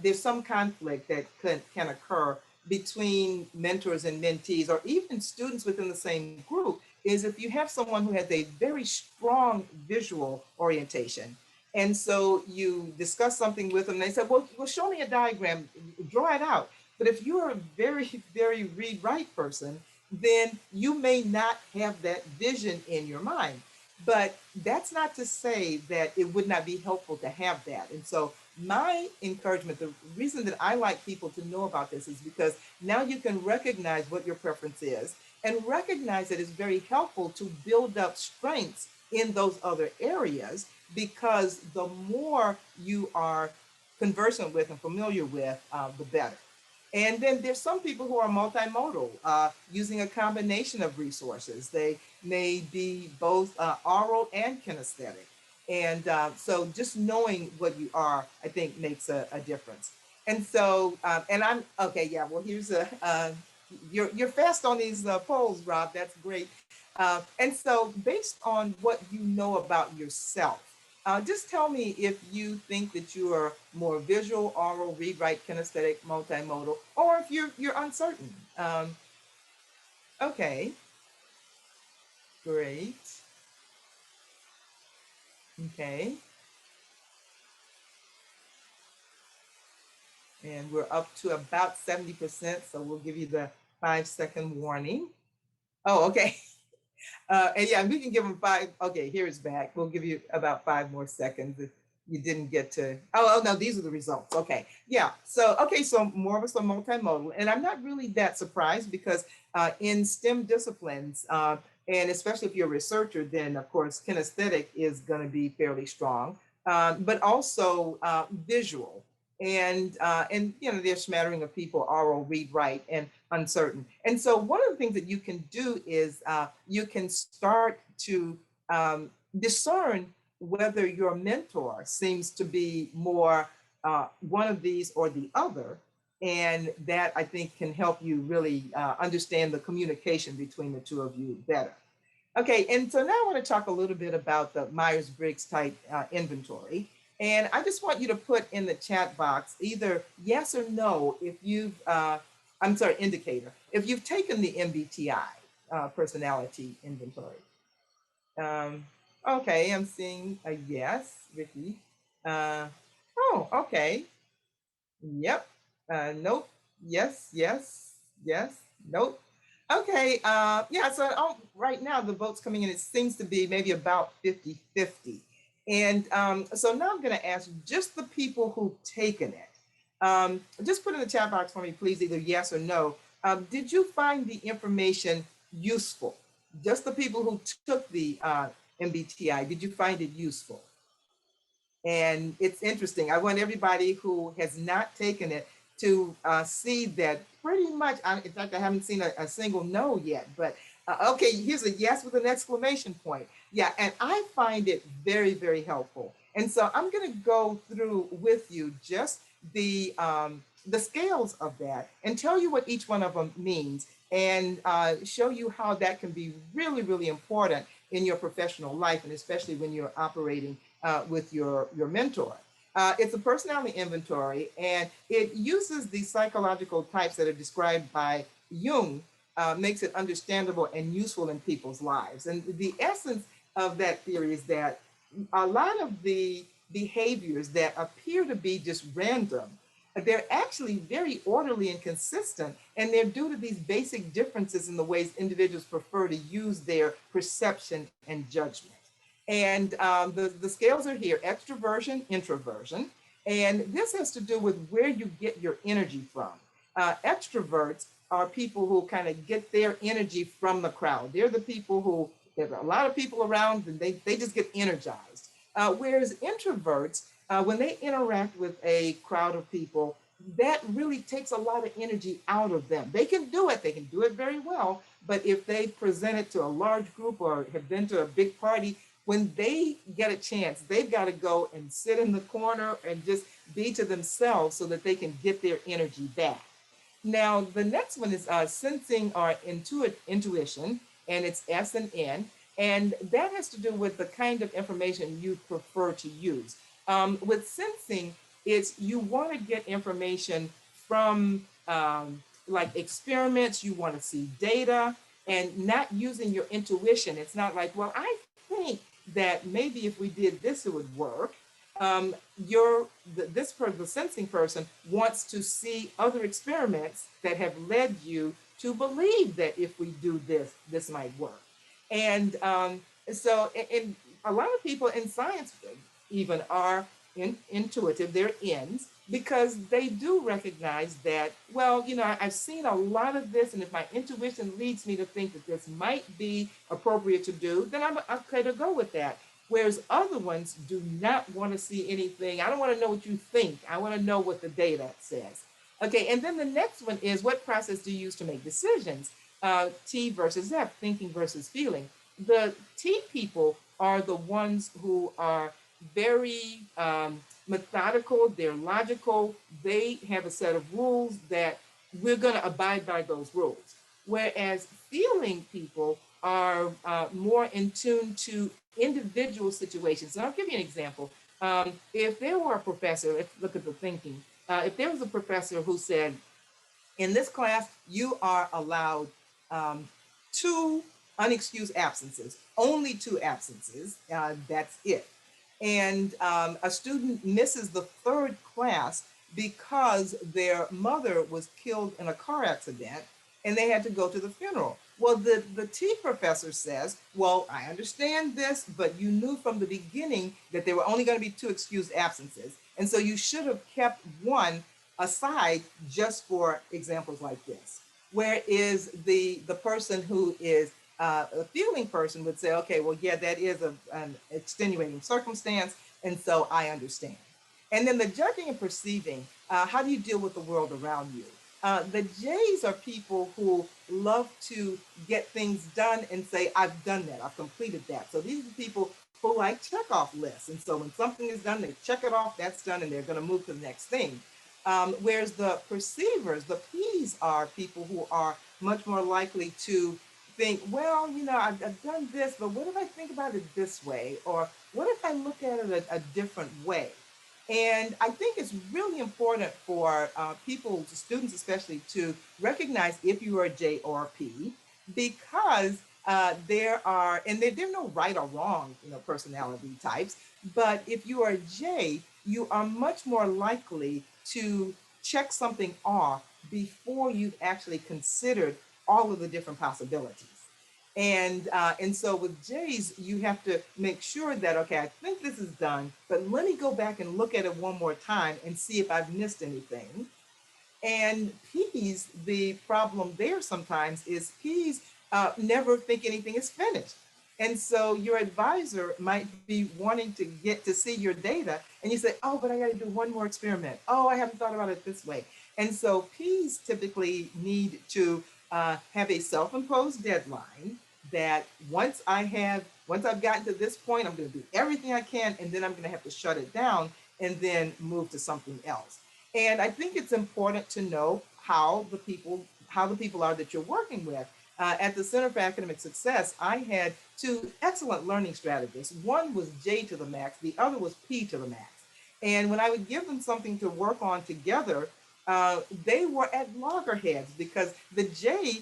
there's some conflict that can occur between mentors and mentees, or even students within the same group, is if you have someone who has a very strong visual orientation. And so you discuss something with them, and they say, well, show me a diagram, draw it out. But if you're a very, very read-write person, then you may not have that vision in your mind. But that's not to say that it would not be helpful to have that. And so my encouragement, the reason that I like people to know about this is because now you can recognize what your preference is and recognize that it's very helpful to build up strengths in those other areas, because the more you are conversant with and familiar with, the better. And then there's some people who are multimodal, using a combination of resources. They may be both oral and kinesthetic. And so just knowing what you are, I think, makes a difference. And so, and I'm, okay, yeah, well, here's you're fast on these polls, Rob, that's great. And so based on what you know about yourself, just tell me if you think that you are more visual, oral, read, write, kinesthetic, multimodal, or if you're uncertain. Okay, great. Okay. And we're up to about 70%, so we'll give you the 5-second warning. Oh, okay. And yeah, we can give them 5. Okay, here it's back. We'll give you about 5 more seconds if you didn't get to. Oh, no, these are the results. Okay, yeah. So, okay, so more of us are multimodal. And I'm not really that surprised because in STEM disciplines, and especially if you're a researcher, then of course, kinesthetic is going to be fairly strong, but also visual. And you know, there's a smattering of people, oral, read, write, and uncertain. And so one of the things that you can do is you can start to discern whether your mentor seems to be more one of these or the other. And that, I think, can help you really understand the communication between the two of you better. Okay, and so now I want to talk a little bit about the Myers-Briggs type inventory. And I just want you to put in the chat box either yes or no if you've, I'm sorry, indicator, if you've taken the MBTI personality inventory. Okay, I'm seeing a yes, Vicky. Oh, okay. Yep. Nope. Yes, yes, yes, nope. Okay. Yeah, so right now the votes coming in, it seems to be maybe about 50-50. And so now I'm going to ask just the people who've taken it. Just put in the chat box for me, please, either yes or no. Did you find the information useful? Just the people who took the MBTI, did you find it useful? And it's interesting. I want everybody who has not taken it to see that pretty much, in fact, I haven't seen a single no yet, but okay, here's a yes with an exclamation point. Yeah, and I find it very, very helpful. And so I'm gonna go through with you just the scales of that and tell you what each one of them means and show you how that can be really, really important in your professional life, and especially when you're operating with your mentor. It's a personality inventory, and it uses the psychological types that are described by Jung, makes it understandable and useful in people's lives. And the essence of that theory is that a lot of the behaviors that appear to be just random, they're actually very orderly and consistent, and they're due to these basic differences in the ways individuals prefer to use their perception and judgment. And the scales are here: extroversion, introversion. And this has to do with where you get your energy from. Extroverts are people who kind of get their energy from the crowd. They're the people who, there's a lot of people around and they just get energized. Whereas introverts, when they interact with a crowd of people, that really takes a lot of energy out of them. They can do it very well, but if they present it to a large group or have been to a big party, when they get a chance, they've got to go and sit in the corner and just be to themselves so that they can get their energy back. Now, the next one is sensing or intuition, and it's S and N. And that has to do with the kind of information you prefer to use. With sensing, it's you want to get information from like experiments, you want to see data, and not using your intuition. It's not like, well, I think that maybe if we did this, it would work. The sensing person wants to see other experiments that have led you to believe that if we do this, this might work. And so a lot of people in science even are intuitive, they're ins, because they do recognize that, well, you know, I've seen a lot of this, and if my intuition leads me to think that this might be appropriate to do, then I'm okay to go with that. Whereas other ones do not want to see anything. I don't want to know what you think. I want to know what the data says. Okay, and then the next one is, what process do you use to make decisions? T versus F, thinking versus feeling. The T people are the ones who are very methodical, they're logical, they have a set of rules that we're going to abide by those rules. Whereas feeling people are more in tune to individual situations. And I'll give you an example. If there were a professor, let's look at the thinking. If there was a professor who said, in this class, you are allowed 2 unexcused absences, only 2 absences, that's it. And a student misses the 3rd class because their mother was killed in a car accident and they had to go to the funeral. Well, the T professor says, well, I understand this, but you knew from the beginning that there were only going to be 2 excused absences. And so you should have kept 1 aside just for examples like this. Whereas the person who is a feeling person would say, okay, well, yeah, that is an extenuating circumstance, and so I understand. And then the judging and perceiving, how do you deal with the world around you? The J's are people who love to get things done and say, I've done that, I've completed that. So these are the people who like check off lists. And so when something is done, they check it off, that's done, and they're going to move to the next thing. Whereas the perceivers, the P's, are people who are much more likely to think, well, you know, I've done this, but what if I think about it this way? Or what if I look at it a different way? And I think it's really important for people, students especially, to recognize if you are a J or a P, because there are no right or wrong, personality types. But if you are a J, you are much more likely to check something off before you've actually considered all of the different possibilities. And so with J's, you have to make sure that, okay, I think this is done, but let me go back and look at it one more time and see if I've missed anything. And P's, the problem there sometimes is P's never think anything is finished. And so your advisor might be wanting to get to see your data, and you say, oh, but I got to do one more experiment. Oh, I haven't thought about it this way. And so P's typically need to have a self-imposed deadline that once I've gotten to this point, I'm going to do everything I can, and then I'm going to have to shut it down and then move to something else. And I think it's important to know how the people are that you're working with. At the Center for Academic Success, I had two excellent learning strategists. One was J to the max, the other was P to the max. And when I would give them something to work on together, they were at loggerheads because the J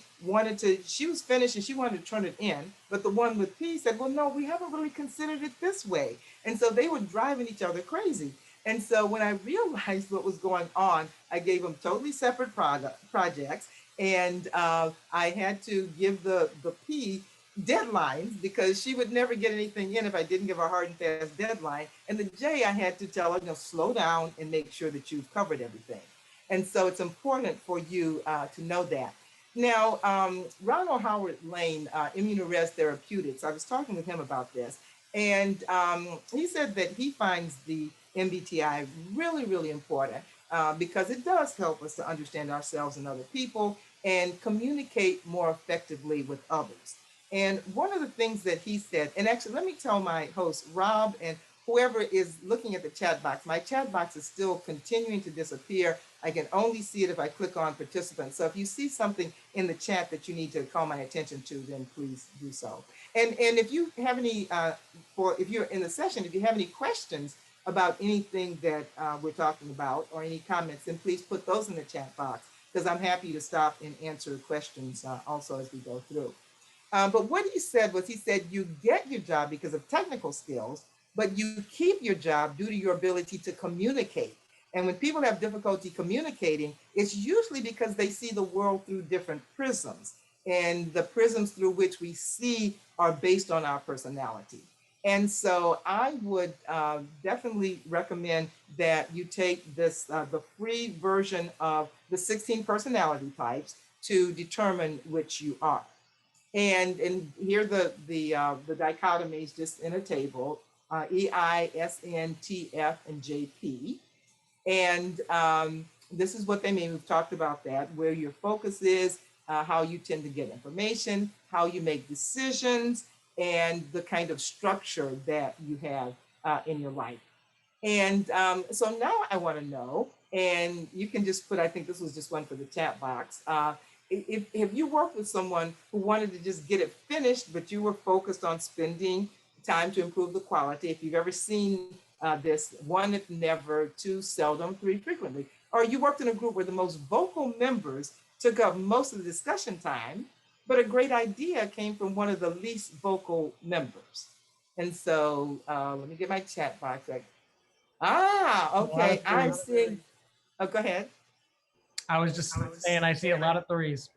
she was finished and she wanted to turn it in, but the one with P said, well, no, we haven't really considered it this way. And so they were driving each other crazy. And so when I realized what was going on, I gave them totally separate projects. And I had to give the P deadlines because she would never get anything in if I didn't give her a hard and fast deadline. And the J, I had to tell her, slow down and make sure that you've covered everything. And so it's important for you to know that. Now, Ronald Howard Lane, Immunores Therapeutics, I was talking with him about this. And he said that he finds the MBTI really, really important because it does help us to understand ourselves and other people and communicate more effectively with others. And one of the things that he said, and actually, let me tell my host, Rob, and whoever is looking at the chat box, my chat box is still continuing to disappear. I can only see it if I click on participants. So if you see something in the chat that you need to call my attention to, then please do so. And if you have any, if you're in the session, if you have any questions about anything that we're talking about or any comments, then please put those in the chat box because I'm happy to stop and answer questions also as we go through. But what he said was, he said, you get your job because of technical skills, but you keep your job due to your ability to communicate. And when people have difficulty communicating, it's usually because they see the world through different prisms. And the prisms through which we see are based on our personality. And so I would definitely recommend that you take this, the free version of the 16 personality types to determine which you are. And here the dichotomies just in a table, EI, SN, TF, and JP. And this is what they mean. We've talked about that, where your focus is, how you tend to get information, how you make decisions, and the kind of structure that you have in your life. And so now I want to know, and you can just put, I think this was just one for the chat box. If you worked with someone who wanted to just get it finished, but you were focused on spending time to improve the quality, if you've ever seen this, 1 if never, 2 seldom, 3 frequently, or you worked in a group where the most vocal members took up most of the discussion time, but a great idea came from one of the least vocal members. And so let me get my chat box. Okay, I'm seeing, oh, go ahead. I was just saying, I see a lot of 3s.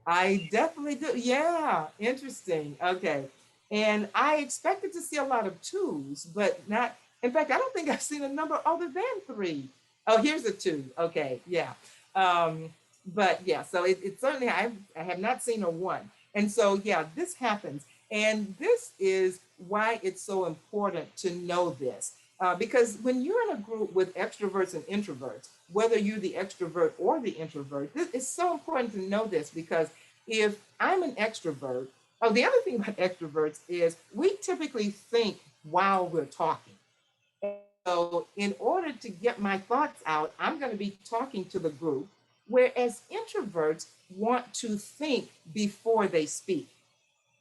I definitely do. Yeah, interesting. Okay. And I expected to see a lot of 2s, but not, in fact, I don't think I've seen a number other than 3. Oh, here's a 2. Okay, yeah. But yeah, so it certainly, I have not seen a 1. And so, yeah, this happens. And this is why it's so important to know this. Because when you're in a group with extroverts and introverts, whether you're the extrovert or the introvert, it's so important to know this, because if I'm an extrovert, the other thing about extroverts is we typically think while we're talking. And so in order to get my thoughts out, I'm going to be talking to the group, whereas introverts want to think before they speak.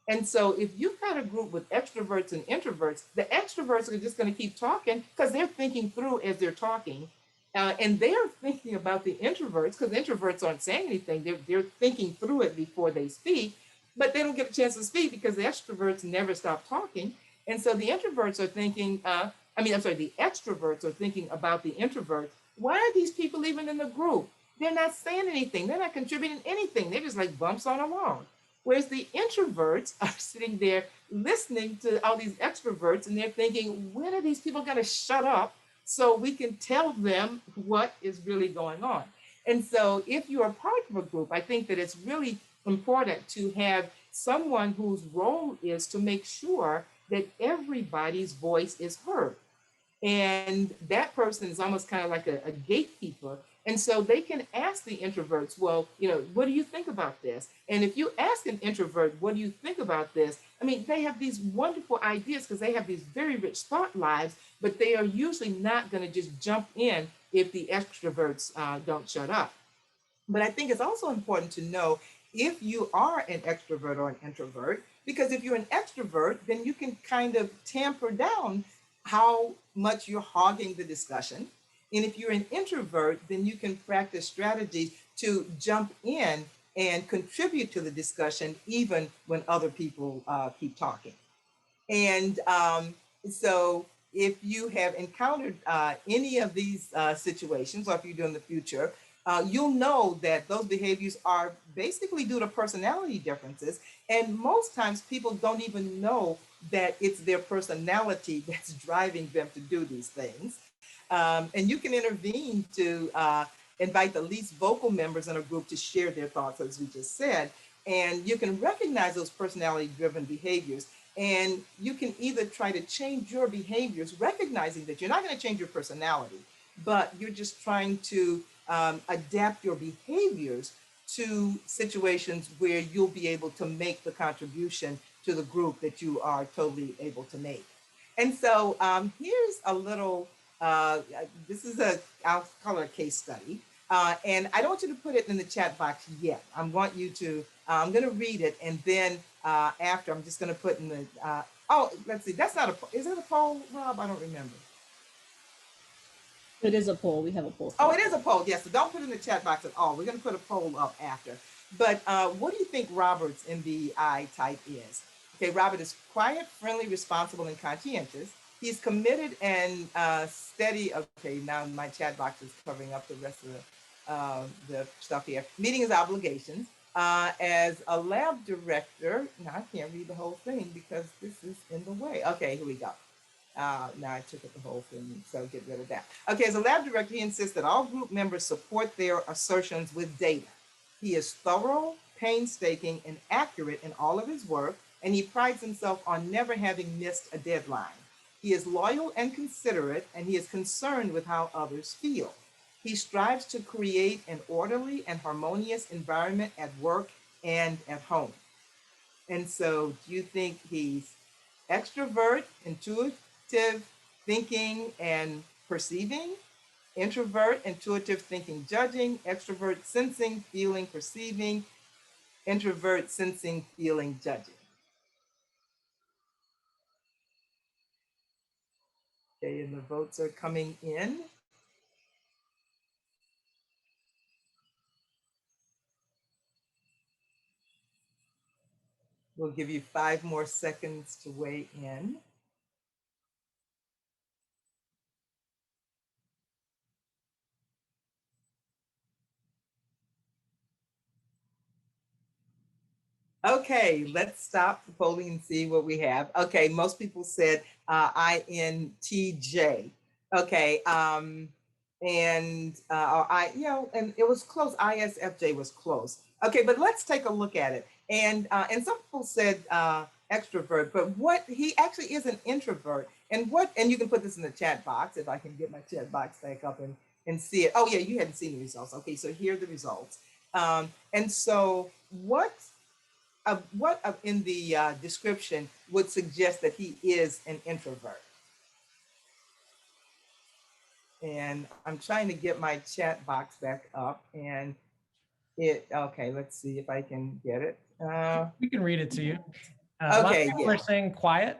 And so if you've got a group with extroverts and introverts, the extroverts are just going to keep talking because they're thinking through as they're talking. And they're thinking about the introverts because introverts aren't saying anything. They're thinking through it before they speak, but they don't get a chance to speak because the extroverts never stop talking. And so the introverts are thinking, the extroverts are thinking about the introverts. Why are these people even in the group? They're not saying anything. They're not contributing anything. They're just like bumps on along. Whereas the introverts are sitting there listening to all these extroverts and they're thinking, when are these people going to shut up so we can tell them what is really going on? And so if you're a part of a group, I think that it's really important to have someone whose role is to make sure that everybody's voice is heard. And that person is almost kind of like a gatekeeper. And so they can ask the introverts, well, what do you think about this? And if you ask an introvert, what do you think about this? I mean, they have these wonderful ideas because they have these very rich thought lives, but they are usually not going to just jump in if the extroverts don't shut up. But I think it's also important to know if you are an extrovert or an introvert, because if you're an extrovert, then you can kind of tamper down how much you're hogging the discussion. And if you're an introvert, then you can practice strategies to jump in and contribute to the discussion, even when other people keep talking. And so if you have encountered any of these situations, or if you do in the future, you'll know that those behaviors are basically due to personality differences. And most times people don't even know that it's their personality that's driving them to do these things. And you can intervene to invite the least vocal members in a group to share their thoughts, as we just said. And you can recognize those personality-driven behaviors. And you can either try to change your behaviors, recognizing that you're not going to change your personality, but you're just trying to adapt your behaviors to situations where you'll be able to make the contribution to the group that you are totally able to make. And so here's a little, this is I'll call it a case study. And I don't want you to put it in the chat box yet. I want you to, I'm going to read it. And then after, I'm just going to put in the, let's see, that's not is it a poll, Rob? I don't remember. It is a poll. We have a poll. Oh, it is a poll. Yes. So don't put it in the chat box at all. We're going to put a poll up after. But what do you think Robert's MBTI type is? Okay, Robert is quiet, friendly, responsible, and conscientious. He's committed and steady. Okay, now my chat box is covering up the rest of the stuff here. Meeting his obligations. As a lab director, now I can't read the whole thing because this is in the way. Okay, here we go. Now I took up the whole thing, so get rid of that. Okay, as a lab director, he insists that all group members support their assertions with data. He is thorough, painstaking, and accurate in all of his work, and he prides himself on never having missed a deadline. He is loyal and considerate, and he is concerned with how others feel. He strives to create an orderly and harmonious environment at work and at home. And so, do you think he's extrovert, intuitive, thinking and perceiving, introvert, intuitive, thinking, judging, extrovert, sensing, feeling, perceiving, introvert, sensing, feeling, judging? Okay, and the votes are coming in. We'll give you 5 more seconds to weigh in. Okay, let's stop the polling and see what we have. Okay, most people said INTJ. Okay, and and it was close. ISFJ was close. Okay, but let's take a look at it. And some people said extrovert, but what he actually is an introvert. And you can put this in the chat box if I can get my chat box back up and see it. Oh yeah, you hadn't seen the results. Okay, so here are the results. And so what in the description would suggest that he is an introvert? And I'm trying to get my chat box back up, and okay, let's see if I can get it. We can read it to you. A lot of Okay, people yeah. are saying quiet.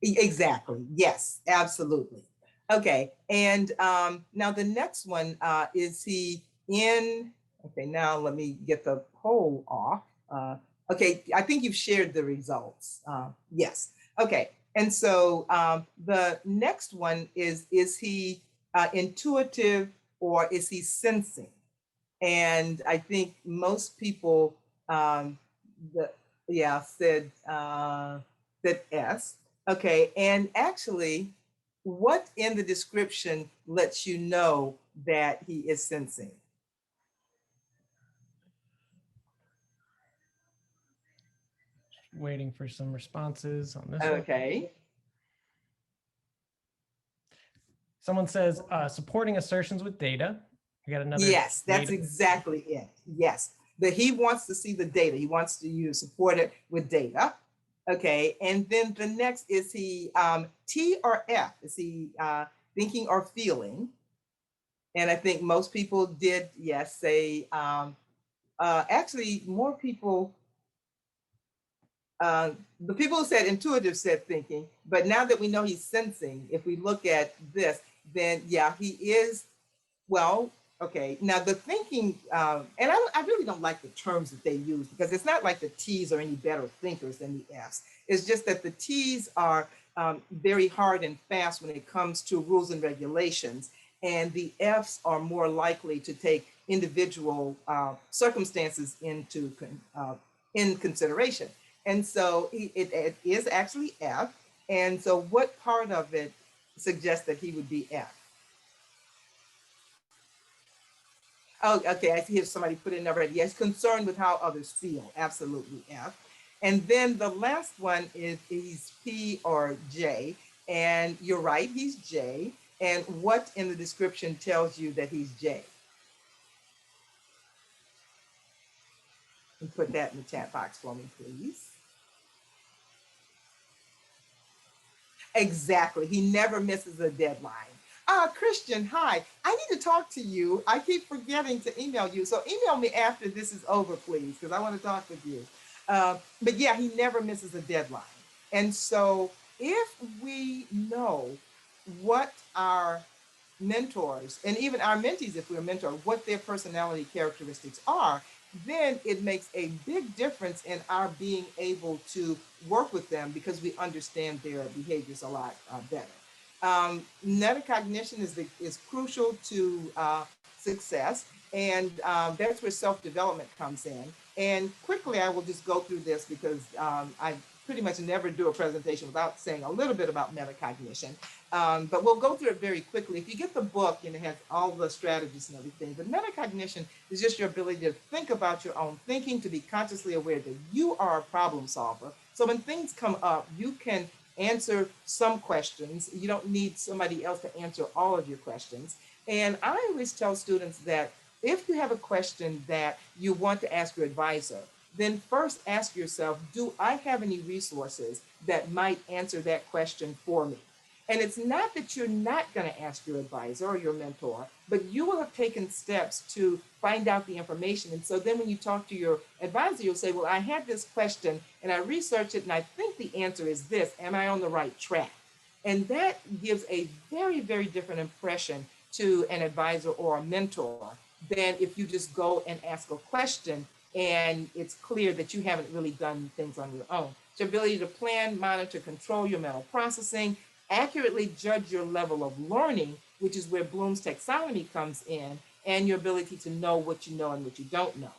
Exactly. Yes, absolutely. Okay. And now the next one, is he in? Okay, now let me get the poll off. Okay, I think you've shared the results. Yes. Okay. And so the next one is he intuitive or is he sensing? And I think most people, the, yeah, said S. Okay, and actually, what in the description lets you know that he is sensing? Waiting for some responses on this one. Okay. Someone says supporting assertions with data. I got another. Yes, that's data. exactly it. Yes, that he wants to see the data. He wants to support it with data. Okay, and then the next is he T or F? Is he thinking or feeling? And I think most people did, yes, say, actually, more people, the people who said intuitive said thinking, but now that we know he's sensing, if we look at this, then yeah, he is, well, okay. Now the thinking, and I really don't like the terms that they use because it's not like the T's are any better thinkers than the F's. It's just that the T's are very hard and fast when it comes to rules and regulations. And the F's are more likely to take individual circumstances into in consideration. And so it is actually F. And so what part of it suggests that he would be F? Oh, okay. I see here somebody put in already. Yes, concerned with how others feel. Absolutely F. And then the last one is he's P or J. And you're right, he's J. And what in the description tells you that he's J? And put that in the chat box for me, please. Exactly. He never misses a deadline. Christian, hi. I need to talk to you. I keep forgetting to email you. So email me after this is over, please, because I want to talk with you. But yeah, he never misses a deadline. And so if we know what our mentors and even our mentees, if we're a mentor, what their personality characteristics are, then it makes a big difference in our being able to work with them because we understand their behaviors a lot better. Metacognition is crucial to success, and that's where self-development comes in. And quickly, I will just go through this because I pretty much never do a presentation without saying a little bit about metacognition. But we'll go through it very quickly. If you get the book, and it has all the strategies and everything, but metacognition is just your ability to think about your own thinking, to be consciously aware that you are a problem solver. So when things come up, you can answer some questions. You don't need somebody else to answer all of your questions. And I always tell students that if you have a question that you want to ask your advisor, then first ask yourself, do I have any resources that might answer that question for me? And it's not that you're not going to ask your advisor or your mentor, but you will have taken steps to find out the information. And so then when you talk to your advisor, you'll say, well, I had this question and I researched it and I think the answer is this. Am I on the right track? And that gives a very, very different impression to an advisor or a mentor than if you just go and ask a question and it's clear that you haven't really done things on your own. So ability to plan, monitor, control your mental processing, accurately judge your level of learning, which is where Bloom's taxonomy comes in, and your ability to know what you know and what you don't know.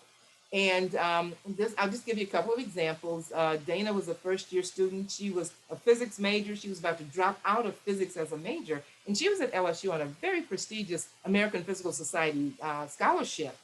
And I'll just give you a couple of examples. Dana was a first-year student. She was a physics major. She was about to drop out of physics as a major, and she was at LSU on a very prestigious American Physical Society scholarship.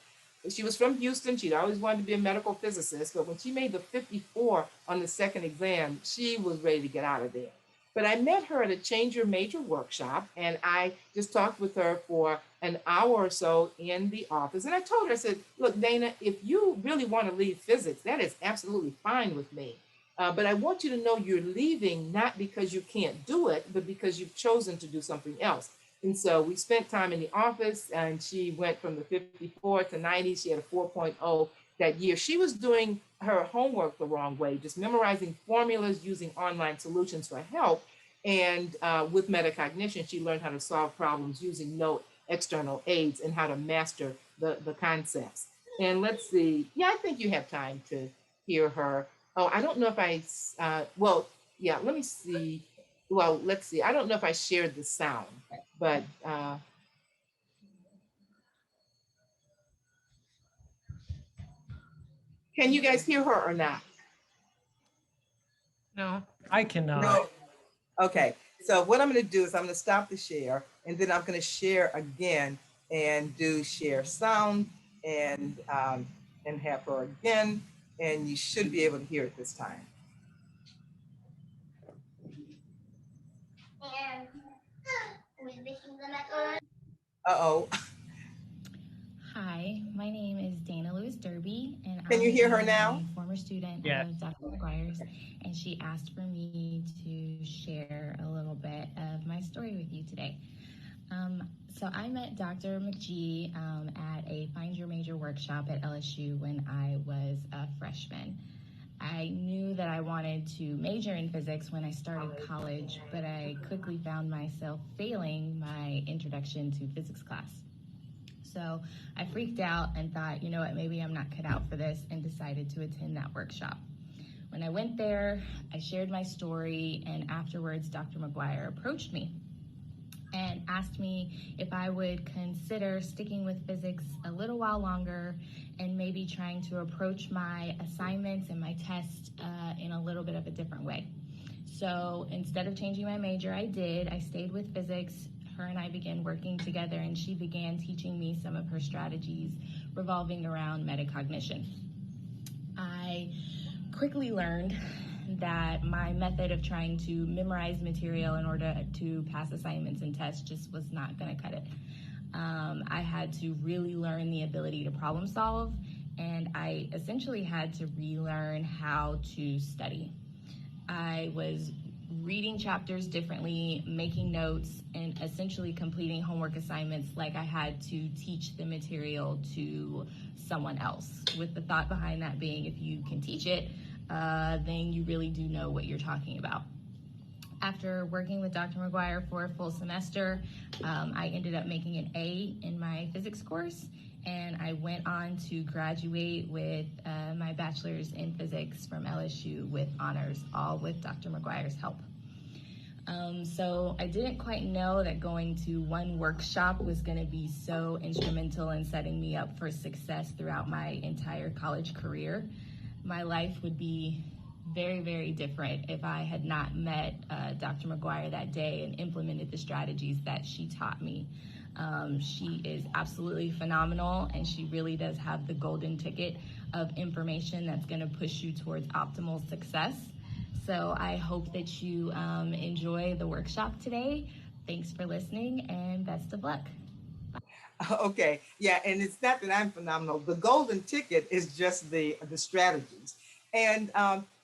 She was from Houston. She'd always wanted to be a medical physicist, but when she made the 54 on the second exam, she was ready to get out of there. But I met her at a Change Your Major workshop, and I just talked with her for an hour or so in the office. And I told her, I said, look, Dana, if you really want to leave physics, that is absolutely fine with me. But I want you to know you're leaving not because you can't do it, but because you've chosen to do something else. And so we spent time in the office, and she went from the 54 to 90. She had a 4.0 that year. She was doing her homework the wrong way, just memorizing formulas using online solutions for help. And with metacognition, she learned how to solve problems using no external aids and how to master the concepts. And let's see, yeah, I think you have time to hear her. Oh, I don't know if well, yeah, let me see. Well, let's see. I don't know if I shared the sound, but can you guys hear her or not? No. I cannot. No. Okay. So what I'm going to do is I'm going to stop the share, and then I'm going to share again and do share sound and have her again, and you should be able to hear it this time. Uh-oh. Hi, my name is Dana Lewis Derby, and Can you hear her now? a former student Yes. of Dr. McGuire's, and she asked for me to share a little bit of my story with you today. So I met Dr. McGee at a Find Your Major workshop at LSU when I was a freshman. I knew that I wanted to major in physics when I started college, but I quickly found myself failing my introduction to physics class. So I freaked out and thought, you know what, maybe I'm not cut out for this, and decided to attend that workshop. When I went there, I shared my story, and afterwards, Dr. McGuire approached me and asked me if I would consider sticking with physics a little while longer and maybe trying to approach my assignments and my tests in a little bit of a different way. So instead of changing my major, I did. I stayed with physics. Her and I began working together, and she began teaching me some of her strategies revolving around metacognition. I quickly learned that my method of trying to memorize material in order to pass assignments and tests just was not going to cut it. I had to really learn the ability to problem solve, and I essentially had to relearn how to study. I was reading chapters differently, making notes, and essentially completing homework assignments like I had to teach the material to someone else, with the thought behind that being if you can teach it, then you really do know what you're talking about. After working with Dr. McGuire for a full semester, I ended up making an A in my physics course, and I went on to graduate with my bachelor's in physics from LSU with honors, all with Dr. McGuire's help. So I didn't quite know that going to one workshop was going to be so instrumental in setting me up for success throughout my entire college career. My life would be very, very different if I had not met Dr. McGuire that day and implemented the strategies that she taught me. She is absolutely phenomenal, and she really does have the golden ticket of information that's going to push you towards optimal success. So I hope that you enjoy the workshop today. Thanks for listening, and best of luck. Okay, yeah, and it's not that I'm phenomenal. The golden ticket is just the strategies. And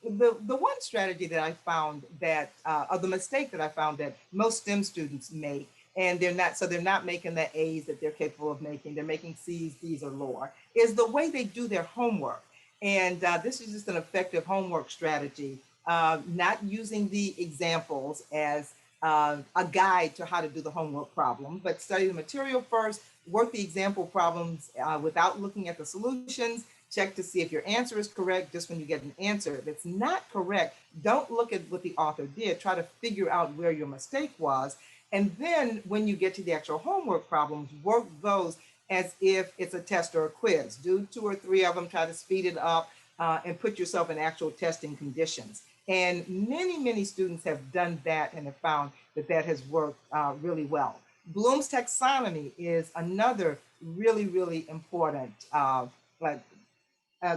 the one strategy that I found that, or the mistake that I found that most STEM students make, and they're not making the A's that they're capable of making, they're making C's, D's, or lower, is the way they do their homework. And this is just an effective homework strategy, not using the examples as a guide to how to do the homework problem, but study the material first, work the example problems without looking at the solutions, check to see if your answer is correct. Just when you get an answer that's not correct, don't look at what the author did, try to figure out where your mistake was. And then when you get to the actual homework problems, work those as if it's a test or a quiz. Do 2 or 3 of them, try to speed it up and put yourself in actual testing conditions. And many, many students have done that and have found that that has worked really well. Bloom's taxonomy is another really, really important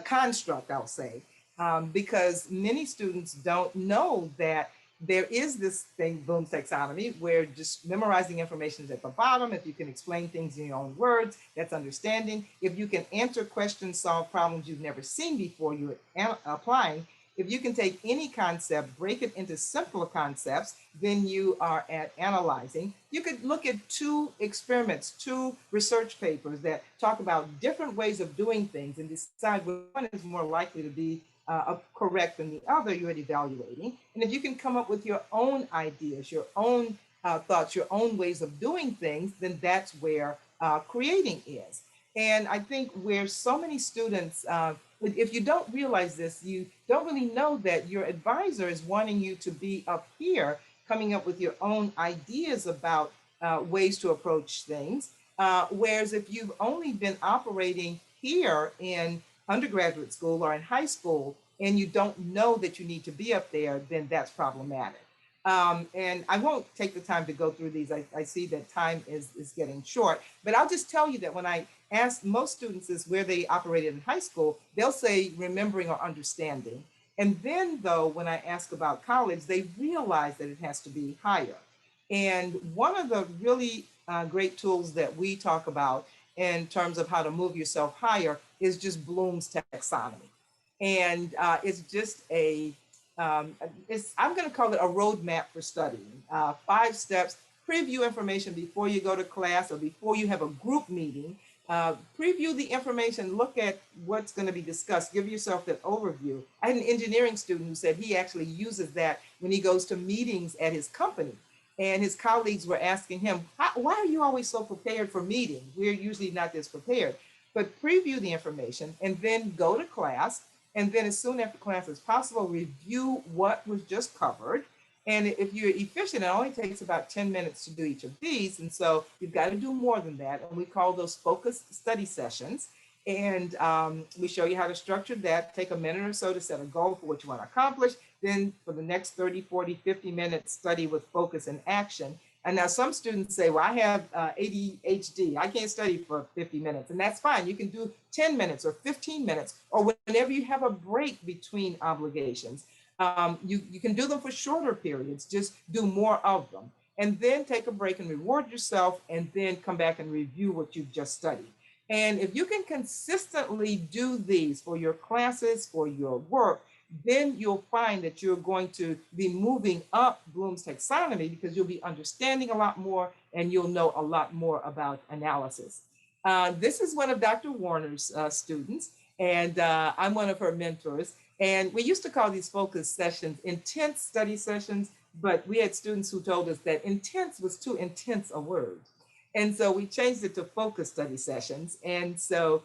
construct, I'll say, because many students don't know that there is this thing, Bloom's taxonomy, where just memorizing information is at the bottom. If you can explain things in your own words, that's understanding. If you can answer questions, solve problems you've never seen before, you're applying. If you can take any concept, break it into simpler concepts, then you are at analyzing. You could look at 2 experiments, 2 research papers that talk about different ways of doing things and decide which one is more likely to be correct than the other. You're evaluating. And if you can come up with your own ideas, your own thoughts, your own ways of doing things, then that's where creating is. And I think where so many students, if you don't realize this, you don't really know that your advisor is wanting you to be up here, coming up with your own ideas about ways to approach things. Whereas if you've only been operating here in undergraduate school or in high school, and you don't know that you need to be up there, then that's problematic. And I won't take the time to go through these. I see that time is getting short, but I'll just tell you that when I ask most students is where they operated in high school, they'll say remembering or understanding. And then though, when I ask about college, they realize that it has to be higher. And one of the really great tools that we talk about in terms of how to move yourself higher is just Bloom's taxonomy. And it's just I'm going to call it a roadmap for studying. 5 steps: preview information before you go to class or before you have a group meeting. Preview the information, look at what's going to be discussed, give yourself that overview. I had an engineering student who said he actually uses that when he goes to meetings at his company. And his colleagues were asking him, why are you always so prepared for meetings? We're usually not this prepared. But preview the information and then go to class. And then as soon after class as possible, review what was just covered. And if you're efficient, it only takes about 10 minutes to do each of these. And so you've got to do more than that. And we call those focused study sessions. And we show you how to structure that. Take a minute or so to set a goal for what you want to accomplish. Then for the next 30, 40, 50 minutes, study with focus and action. And now some students say, well, I have ADHD. I can't study for 50 minutes. And that's fine. You can do 10 minutes or 15 minutes or whenever you have a break between obligations. You can do them for shorter periods. Just do more of them. And then take a break and reward yourself and then come back and review what you've just studied. And if you can consistently do these for your classes, for your work, then you'll find that you're going to be moving up Bloom's taxonomy because you'll be understanding a lot more and you'll know a lot more about analysis. This is one of Dr. Warner's students, and I'm one of her mentors. And we used to call these focus sessions intense study sessions, but we had students who told us that intense was too intense a word. And so we changed it to focus study sessions. And so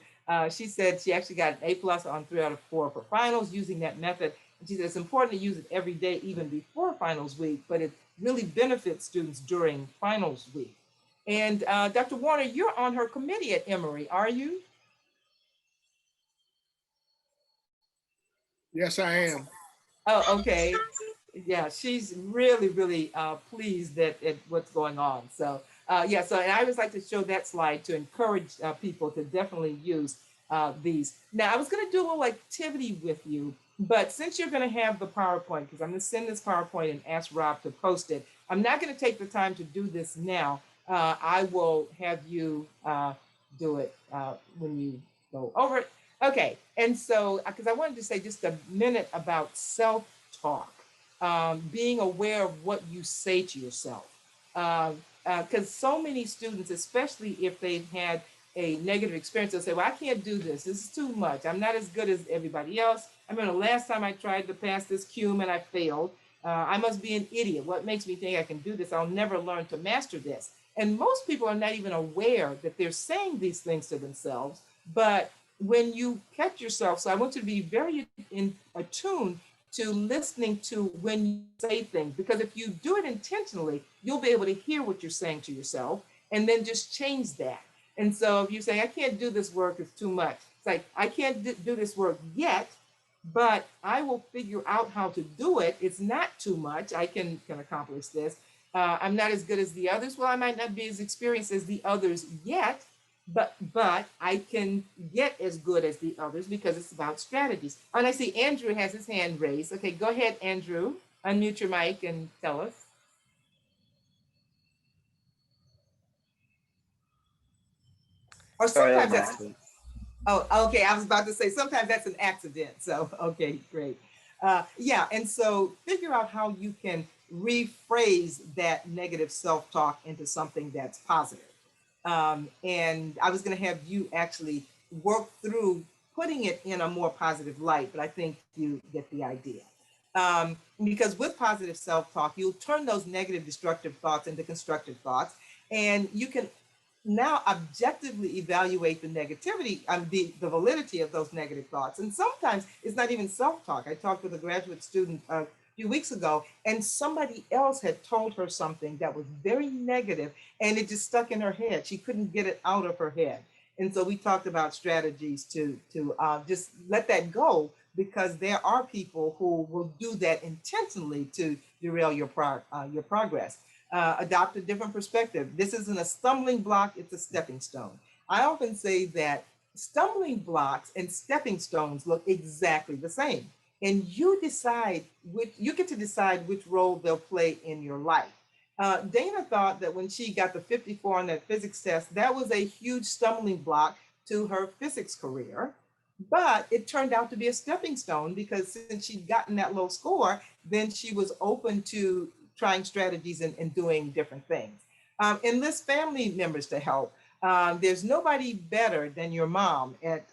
she said she actually got an A+ on 3 out of 4 for finals using that method. And she said it's important to use it every day, even before finals week, but it really benefits students during finals week. And Dr. Warner, you're on her committee at Emory, are you? Yes, I am. Oh, okay. Yeah, she's really, really pleased at what's going on. So yeah, so and I always like to show that slide to encourage people to definitely use these. Now, I was going to do a little activity with you, but since you're going to have the PowerPoint, because I'm going to send this PowerPoint and ask Rob to post it, I'm not going to take the time to do this now. I will have you do it when you go over it. Okay, and so, because I wanted to say just a minute about self-talk, being aware of what you say to yourself. Because so many students, especially if they've had a negative experience, they'll say, well, I can't do this. This is too much. I'm not as good as everybody else. I remember the last time I tried to pass this QM and I failed. I must be an idiot. What makes me think I can do this? I'll never learn to master this. And most people are not even aware that they're saying these things to themselves. But when you catch yourself, so I want you to be very attuned to listening to when you say things, because if you do it intentionally, you'll be able to hear what you're saying to yourself and then just change that. And so if you say, I can't do this work, it's too much. It's like, I can't do this work yet, but I will figure out how to do it. It's not too much. I can accomplish this. I'm not as good as the others. Well, I might not be as experienced as the others yet, but I can get as good as the others because it's about strategies. And I see Andrew has his hand raised. Okay, go ahead, Andrew. Unmute your mic and tell us. Or sometimes that's, oh, okay, I was about to say, sometimes that's an accident. So, okay, great. Yeah, and so figure out how you can rephrase that negative self-talk into something that's positive. And I was going to have you actually work through putting it in a more positive light, but I think you get the idea. Because with positive self-talk, you'll turn those negative, destructive thoughts into constructive thoughts, and you can now objectively evaluate the negativity, the validity of those negative thoughts. And sometimes it's not even self-talk. I talked with a graduate student a few weeks ago, and somebody else had told her something that was very negative, and it just stuck in her head. She couldn't get it out of her head. And so we talked about strategies to just let that go, because there are people who will do that intentionally to derail your progress. Adopt a different perspective. This isn't a stumbling block, it's a stepping stone. I often say that stumbling blocks and stepping stones look exactly the same. And you get to decide which role they'll play in your life. Dana thought that when she got the 54 on that physics test, that was a huge stumbling block to her physics career. But it turned out to be a stepping stone, because since she'd gotten that low score, then she was open to trying strategies and doing different things. Enlist family members to help. There's nobody better than your mom at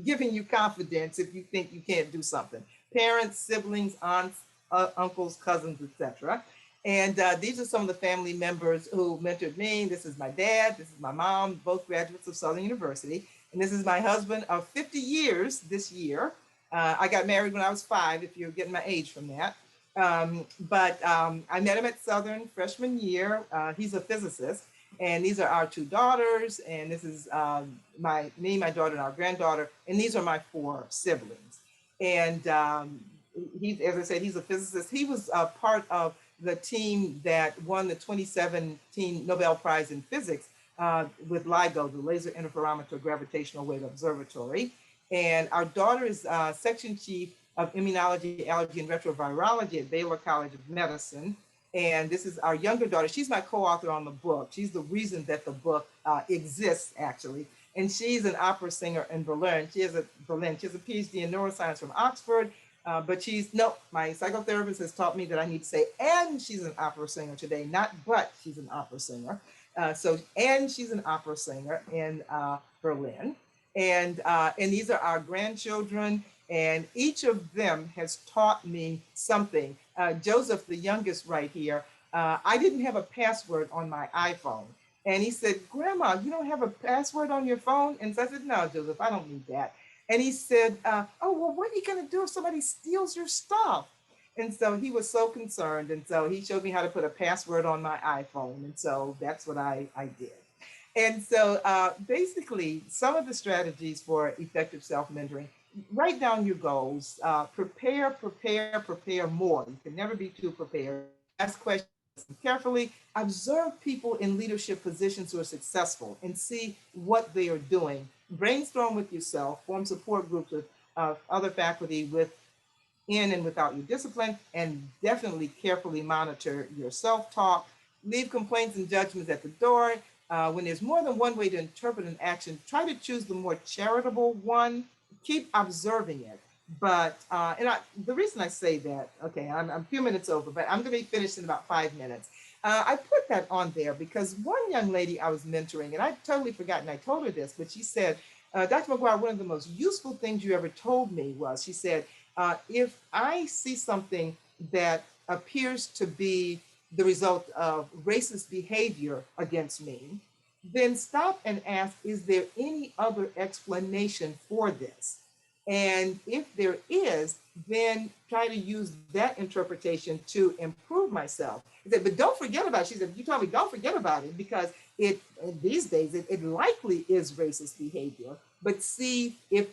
giving you confidence if you think you can't do something. Parents, siblings, aunts, uncles, cousins, etc. And these are some of the family members who mentored me. This is my dad, this is my mom, both graduates of Southern University. And this is my husband of 50 years this year. I got married when I was 5, if you're getting my age from that. But I met him at Southern freshman year. He's a physicist, and these are our 2 daughters, and this is my daughter, and our granddaughter, and these are my 4 siblings. And as I said, he's a physicist. He was part of the team that won the 2017 Nobel Prize in Physics with LIGO, the Laser Interferometer Gravitational Wave Observatory. And our daughter is section chief of Immunology, Allergy, and Retrovirology at Baylor College of Medicine. And this is our younger daughter. She's my co-author on the book. She's the reason that the book exists, actually. And she's an opera singer in Berlin. She has a PhD in neuroscience from Oxford. But my psychotherapist has taught me that I need to say, and she's an opera singer today, not but she's an opera singer. And she's an opera singer in Berlin. And these are our grandchildren. And each of them has taught me something. Joseph, the youngest right here, I didn't have a password on my iPhone. And he said, Grandma, you don't have a password on your phone? And so I said, no, Joseph, I don't need that. And he said, oh, well, what are you going to do if somebody steals your stuff? And so he was so concerned. And so he showed me how to put a password on my iPhone. And so that's what I did. And so basically, some of the strategies for effective self-mentoring: write down your goals, prepare more. You can never be too prepared. Ask questions carefully, observe people in leadership positions who are successful and see what they are doing. Brainstorm with yourself, form support groups with other faculty within and without your discipline, and definitely carefully monitor your self-talk. Leave complaints and judgments at the door. When there's more than one way to interpret an action, try to choose the more charitable one. Keep observing it. But the reason I say that, okay, I'm a few minutes over, but I'm going to be finished in about 5 minutes. I put that on there because one young lady I was mentoring, and I'd totally forgotten I told her this, but she said, Dr. McGuire, one of the most useful things you ever told me was, she said, if I see something that appears to be the result of racist behavior against me, then stop and ask, is there any other explanation for this? And if there is, then try to use that interpretation to improve myself. He said, but don't forget about it. She said, you told me don't forget about it because these days it likely is racist behavior. But see if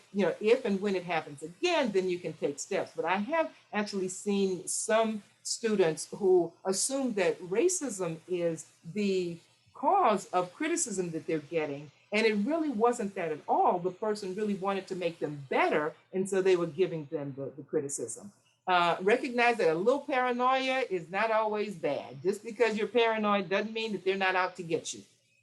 and when it happens again, then you can take steps. But I have actually seen some students who assume that racism is the cause of criticism that they're getting. And it really wasn't that at all. The person really wanted to make them better. And so they were giving them the criticism. Recognize that a little paranoia is not always bad. Just because you're paranoid doesn't mean that they're not out to get you.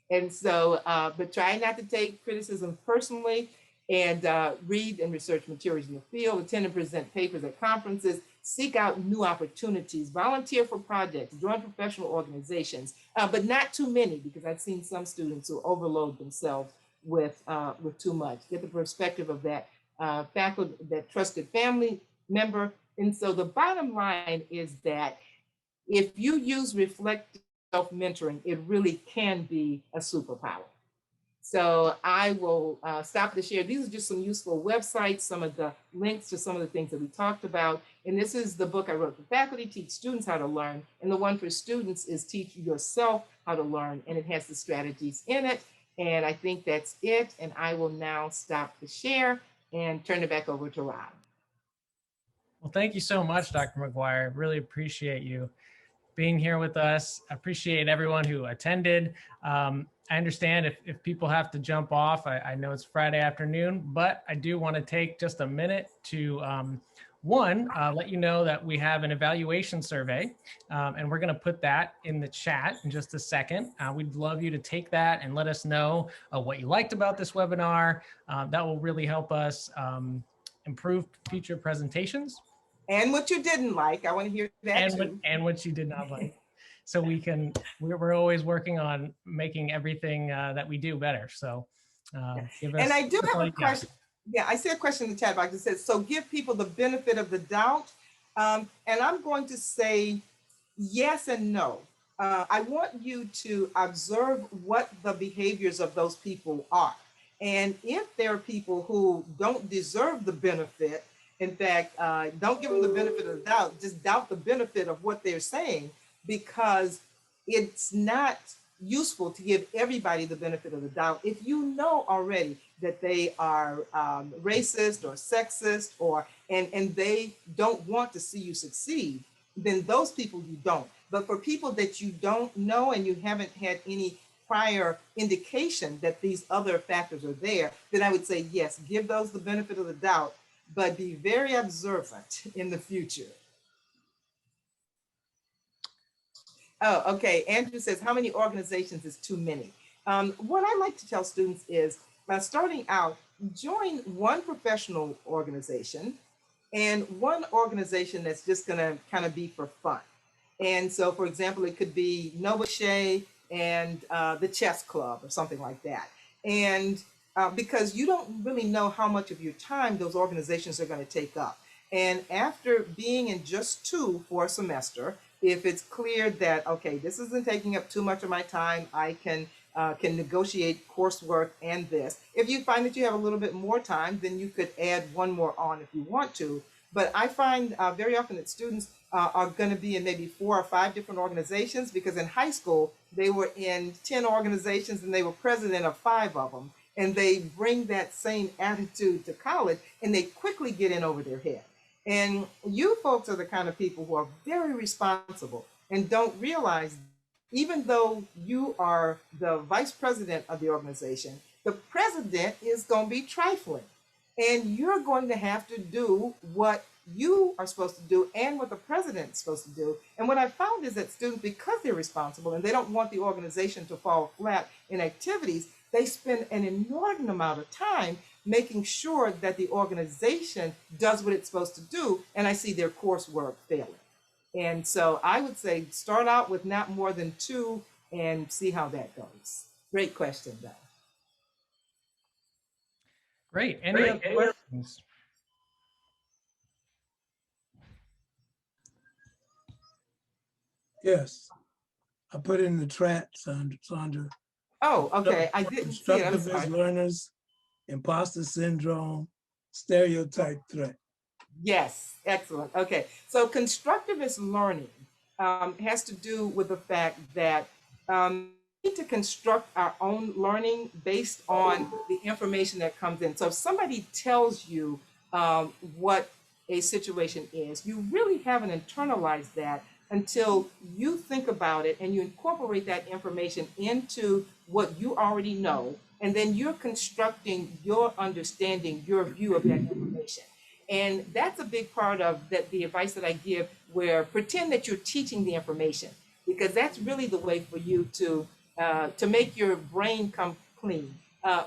And so, but try not to take criticism personally, and read and research materials in the field, attend and present papers at conferences, seek out new opportunities, volunteer for projects, join professional organizations, but not too many, because I've seen some students who overload themselves with too much. Get the perspective of that faculty, that trusted family member. And so the bottom line is that if you use reflective self-mentoring, it really can be a superpower. So I will stop the share. These are just some useful websites, some of the links to some of the things that we talked about. And this is the book I wrote for faculty, Teach Students How to Learn. And the one for students is Teach Yourself How to Learn. And it has the strategies in it. And I think that's it. And I will now stop the share and turn it back over to Rob. Well, thank you so much, Dr. McGuire. Really appreciate you being here with us. I appreciate everyone who attended. I understand if people have to jump off, I know it's Friday afternoon, but I do want to take just a minute to let you know that we have an evaluation survey, and we're going to put that in the chat in just a second. We'd love you to take that and let us know what you liked about this webinar. That will really help us improve future presentations. And what you didn't like, I want to hear that too. And what you did not like. So we're always working on making everything that we do better. So give us. And I do have a question. Yeah, I see a question in the chat box that says, so give people the benefit of the doubt. And I'm going to say yes and no. I want you to observe what the behaviors of those people are. And if there are people who don't deserve the benefit, in fact, don't give them the benefit of the doubt, just doubt the benefit of what they're saying, because it's not useful to give everybody the benefit of the doubt. If you know already that they are racist or sexist and they don't want to see you succeed, then those people you don't. But for people that you don't know and you haven't had any prior indication that these other factors are there, then I would say, yes, give those the benefit of the doubt, but be very observant in the future. Oh, okay. Andrew says, how many organizations is too many? What I like to tell students is, starting out, join one professional organization and one organization that's just going to kind of be for fun. And so, for example, it could be Nova Shea and the chess club or something like that. And because you don't really know how much of your time those organizations are going to take up. And after being in just two for a semester, if it's clear that, okay, this isn't taking up too much of my time, I can negotiate coursework and this. If you find that you have a little bit more time, then you could add one more on if you want to. But I find very often that students are going to be in maybe 4 or 5 different organizations, because in high school, they were in 10 organizations and they were president of 5 of them. And they bring that same attitude to college and they quickly get in over their head. And you folks are the kind of people who are very responsible and don't realize, even though you are the vice president of the organization, the president is going to be trifling. And you're going to have to do what you are supposed to do and what the president is supposed to do. And what I found is that students, because they're responsible and they don't want the organization to fall flat in activities, they spend an inordinate amount of time making sure that the organization does what it's supposed to do. And I see their coursework failing. And so I would say start out with not more than 2 and see how that goes. Great question, though. Great. Any other questions? Yes, I put it in the chat, Saundra. Oh, okay. I didn't see it. I'm sorry. Constructivist learners, imposter syndrome, stereotype threat. Yes, excellent. Okay, so constructivist learning has to do with the fact that we need to construct our own learning based on the information that comes in. So if somebody tells you what a situation is, you really haven't internalized that until you think about it and you incorporate that information into what you already know, and then you're constructing your understanding, your view of that information. And that's a big part of that, the advice that I give, where pretend that you're teaching the information, because that's really the way for you to make your brain come clean.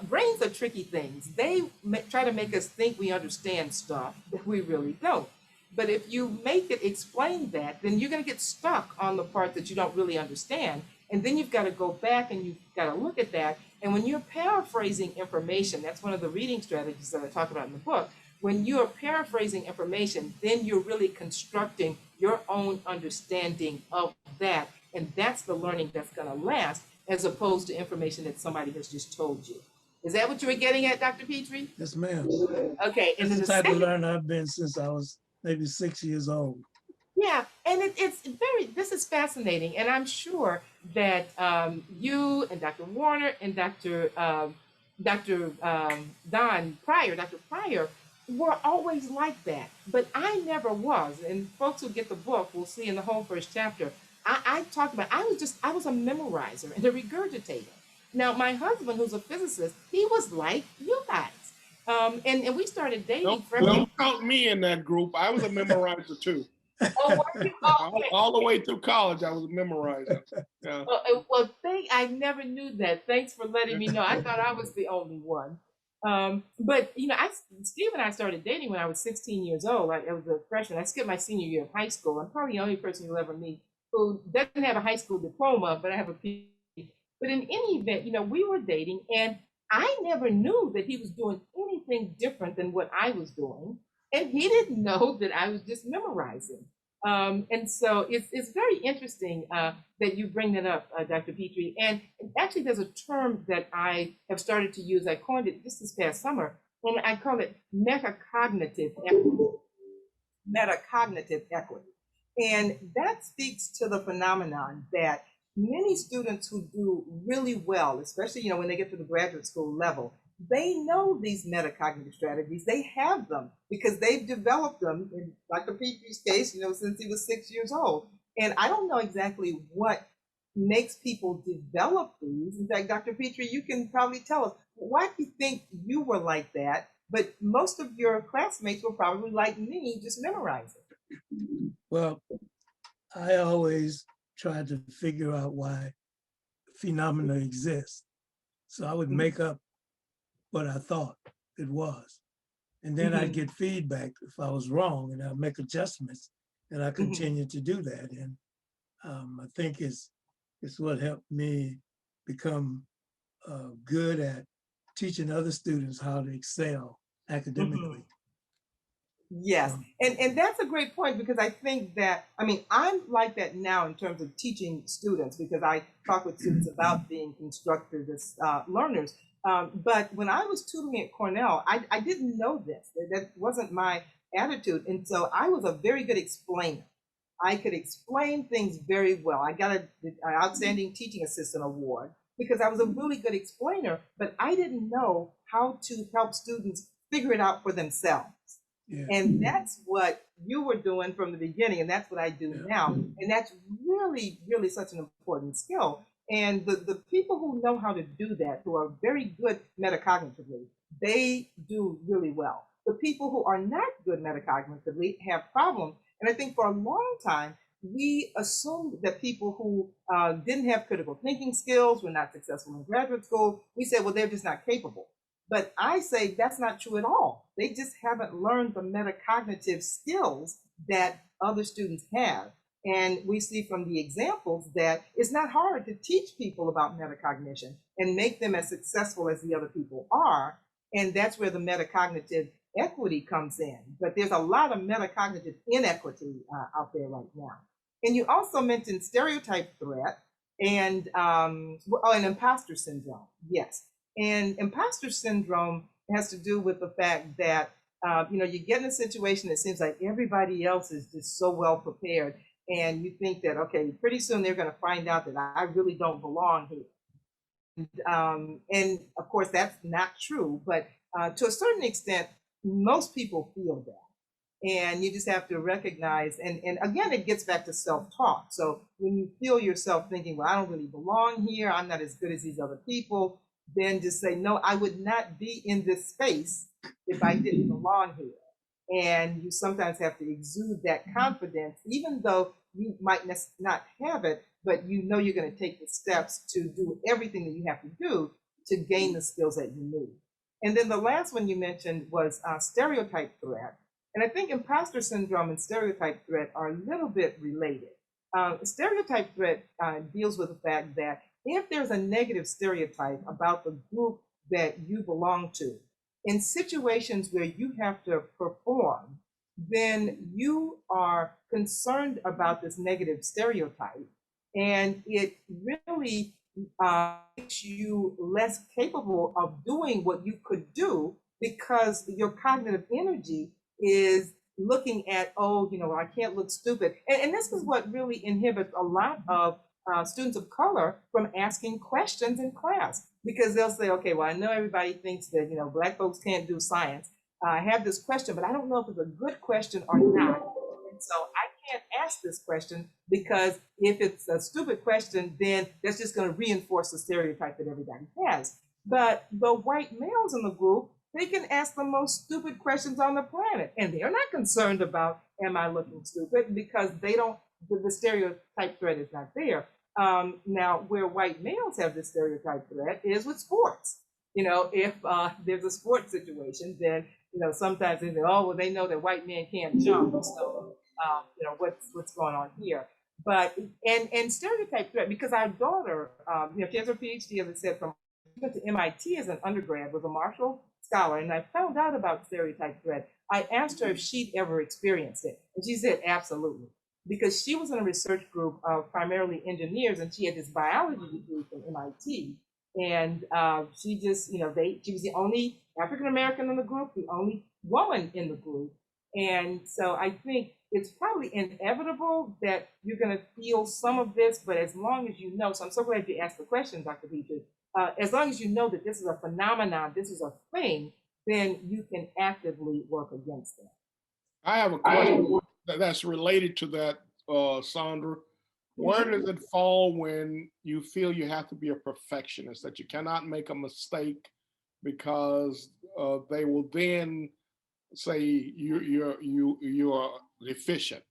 Brains are tricky things. They try to make us think we understand stuff that we really don't. But if you make it explain that, then you're going to get stuck on the part that you don't really understand. And then you've got to go back and you've got to look at that. And when you're paraphrasing information, that's one of the reading strategies that I talk about in the book. When you're paraphrasing information, then you're really constructing your own understanding of that. And that's the learning that's going to last, as opposed to information that somebody has just told you. Is that what you were getting at, Dr. Petrie? Yes, ma'am. Okay. And That's then the type of second, learner I've been since I was maybe 6 years old. yeah, and this is fascinating. And I'm sure that you and Dr. Warner and Dr. Dr. Dr. Pryor were always like that. But I never was. And folks who get the book will see in the whole first chapter, I talked about, I was a memorizer and a regurgitator. Now, my husband, who's a physicist, he was like you guys. And we started dating. Don't count me in that group. I was a memorizer too. Oh, were you? Okay. All the way through college, I was a memorizer. Yeah. Well, I never knew that. Thanks for letting me know. I thought I was the only one. But you know, Steve and I started dating when I was 16 years old. I was a freshman. I skipped my senior year of high school. I'm probably the only person you'll ever meet who doesn't have a high school diploma, but I have a PhD. But in any event, you know, we were dating, and I never knew that he was doing anything different than what I was doing. And he didn't know that I was just memorizing. And so it's very interesting that you bring that up, Dr. Petrie. And actually, there's a term that I have started to use. I coined it just this past summer, and I call it metacognitive equity. Metacognitive equity. And that speaks to the phenomenon that many students who do really well, especially, you know, when they get to the graduate school level, they know these metacognitive strategies. They have them because they've developed them, in Dr. Petrie's case, you know, since he was 6 years old. And I don't know exactly what makes people develop these. In fact, Dr. Petrie, you can probably tell us, why do you think you were like that? But most of your classmates were probably like me, just memorizing. Well, I always tried to figure out why phenomena exist. So I would make up what I thought it was. And then I'd get feedback if I was wrong, and I'd make adjustments, and I continue to do that. And I think it's what helped me become good at teaching other students how to excel academically. Yes, and that's a great point, because I think that, I mean, I'm like that now in terms of teaching students, because I talk with students about being constructivist learners. But when I was tutoring at Cornell, I didn't know this. That wasn't my attitude. And so I was a very good explainer. I could explain things very well. I got an outstanding teaching assistant award because I was a really good explainer, but I didn't know how to help students figure it out for themselves. Yeah. And that's what you were doing from the beginning, and that's what I do now. And that's really, really such an important skill. And the people who know how to do that, who are very good metacognitively, they do really well. The people who are not good metacognitively have problems. And I think for a long time, we assumed that people who didn't have critical thinking skills, were not successful in graduate school, we said, well, they're just not capable. But I say that's not true at all. They just haven't learned the metacognitive skills that other students have. And we see from the examples that it's not hard to teach people about metacognition and make them as successful as the other people are. And that's where the metacognitive equity comes in. But there's a lot of metacognitive inequity out there right now. And you also mentioned stereotype threat and and imposter syndrome. Yes. And imposter syndrome has to do with the fact that, you get in a situation that seems like everybody else is just so well prepared. And you think that, okay, pretty soon they're going to find out that I really don't belong here. And of course, that's not true. But to a certain extent, most people feel that. And you just have to recognize, and again, it gets back to self-talk. So when you feel yourself thinking, well, I don't really belong here, I'm not as good as these other people, then just say, no, I would not be in this space if I didn't belong here. And you sometimes have to exude that confidence, even though you might not have it, but you know you're going to take the steps to do everything that you have to do to gain the skills that you need. And then the last one you mentioned was stereotype threat. And I think imposter syndrome and stereotype threat are a little bit related. Stereotype threat deals with the fact that if there's a negative stereotype about the group that you belong to, in situations where you have to perform, then you are concerned about this negative stereotype, and it really makes you less capable of doing what you could do because your cognitive energy is looking at, oh, I can't look stupid. And this is what really inhibits a lot of students of color from asking questions in class, because they'll say, okay, well, I know everybody thinks that, Black folks can't do science. I have this question, but I don't know if it's a good question or not. And so I can't ask this question because if it's a stupid question, then that's just going to reinforce the stereotype that everybody has. But the white males in the group, they can ask the most stupid questions on the planet, and they're not concerned about, am I looking stupid? Because they don't, the stereotype threat is not there. Now, where white males have this stereotype threat is with sports. If there's a sports situation, then, sometimes they say, oh, well, they know that white men can't jump. So, what's going on here? But, and stereotype threat, because our daughter, she has her PhD, as I said, she went to MIT as an undergrad, was a Marshall Scholar, and I found out about stereotype threat. I asked her if she'd ever experienced it, and she said absolutely, because she was in a research group of primarily engineers, and she had this biology degree from MIT, and she just, she was the only African American in the group, the only woman in the group, and so I think it's probably inevitable that you're going to feel some of this, but as long as you know, so I'm so glad you asked the question, Dr. Petrie. As long as you know that this is a phenomenon, this is a thing, then you can actively work against that. I have a question that's related to that, Saundra. Where does it fall when you feel you have to be a perfectionist, that you cannot make a mistake because they will then say you are deficient,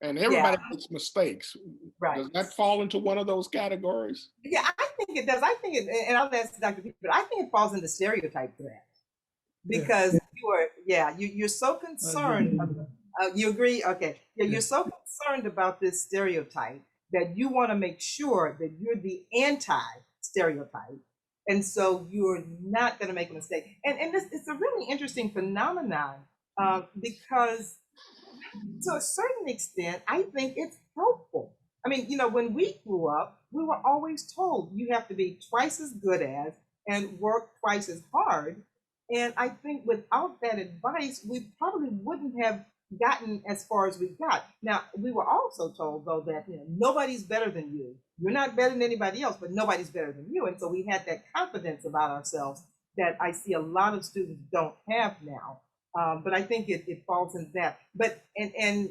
and everybody makes mistakes? Right. Does that fall into one of those categories? Yeah, I think it does. I think it, and I'll ask Dr. Petrie, but I think it falls into stereotype threat because you're so concerned. You agree? Okay. Yeah, you're so concerned about this stereotype that you want to make sure that you're the anti-stereotype. And so you're not going to make a mistake. And this, it's a really interesting phenomenon because to a certain extent, I think it's helpful. I mean, when we grew up, we were always told you have to be twice as good as and work twice as hard. And I think without that advice, we probably wouldn't have gotten as far as we got. Now, we were also told, though, that nobody's better than you. You're not better than anybody else, but nobody's better than you. And so we had that confidence about ourselves that I see a lot of students don't have now. But I think it falls into that. But, and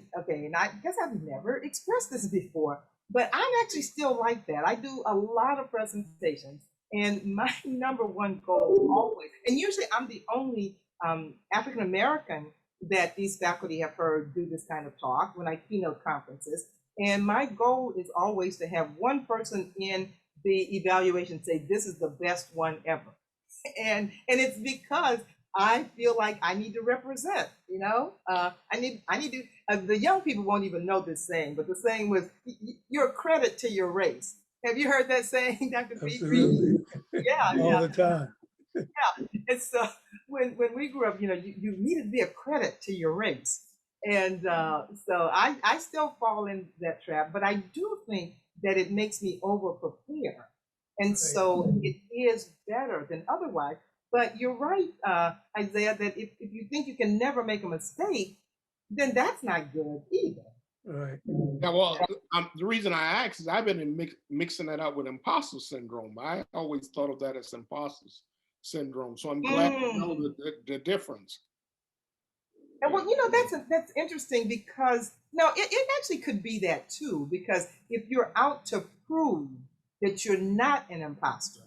I guess I've never expressed this before, but I'm actually still like that. I do a lot of presentations, and my number one goal always, and usually I'm the only African American that these faculty have heard do this kind of talk when I keynote conferences. And my goal is always to have one person in the evaluation say, this is the best one ever. And it's because I feel like I need to represent, I need to, the young people won't even know this saying, but the saying was, you're a credit to your race. Have you heard that saying, Dr. Petrie? Yeah. All the time. Yeah. And so when we grew up, you needed to be a credit to your race. And so I still fall in that trap, but I do think that it makes me over prepare. And so it is better than otherwise. But you're right, Isaiah, that if you think you can never make a mistake, then that's not good either. Right. Yeah, well, the reason I ask is I've been mixing that up with imposter syndrome. I always thought of that as imposter syndrome. So I'm glad to know the difference. And well, that's interesting because it actually could be that too, because if you're out to prove that you're not an imposter,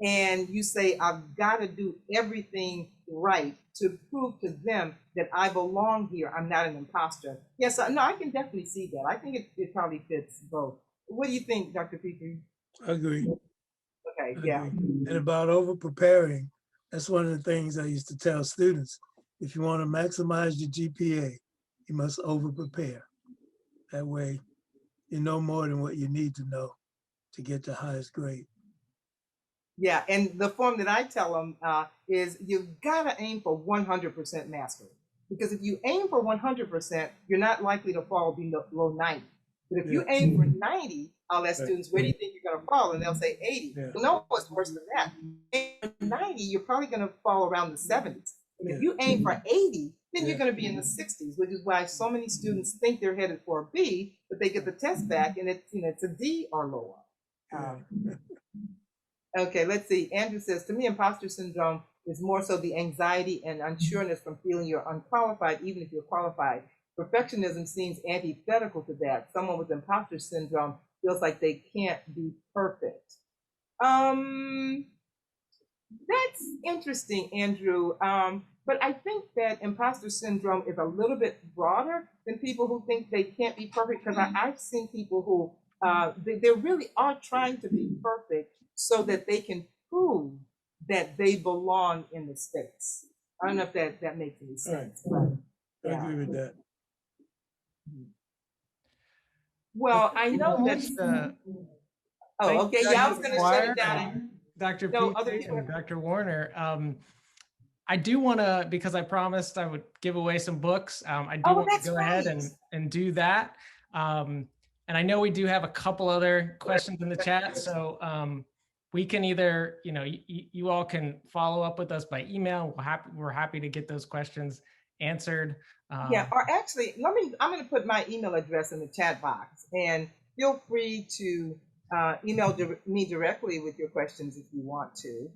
and you say, I've got to do everything right to prove to them that I belong here, I'm not an imposter. Yes, no, I can definitely see that. I think it probably fits both. What do you think, Dr. Petrie? I agree. Okay, yeah. And about over preparing, that's one of the things I used to tell students. if you want to maximize your GPA, you must over-prepare. That way, you know more than what you need to know to get the highest grade. Yeah, and the form that I tell them is you've got to aim for 100% mastery. Because if you aim for 100%, you're not likely to fall below 90. But if you aim for 90, I'll ask students, where do you think you're going to fall? And they'll say 80. Yeah. Well, no, it's worse than that. Aim for 90, you're probably going to fall around the 70s. But if you aim for 80, then you're going to be in the 60s, which is why so many students think they're headed for a B, but they get the test back and it's a D or lower. Okay, let's see. Andrew says, to me, imposter syndrome is more so the anxiety and unsureness from feeling you're unqualified, even if you're qualified. Perfectionism seems antithetical to that. Someone with imposter syndrome feels like they can't be perfect. That's interesting, Andrew. But I think that imposter syndrome is a little bit broader than people who think they can't be perfect, because I've seen people who they really are trying to be perfect so that they can prove that they belong in the space. I don't know if that makes any sense. Right. But, I yeah. agree with that. Well, I know that. Oh, okay. Yeah, I was going to shut it down. Dr. No, P and Dr. Warner. I do want to, because I promised I would give away some books. I do want to go ahead and do that. And I know we do have a couple other questions in the chat. So we can either, you all can follow up with us by email. We're happy to get those questions answered. Yeah, or actually, I'm going to put my email address in the chat box, and feel free to email me directly with your questions if you want to.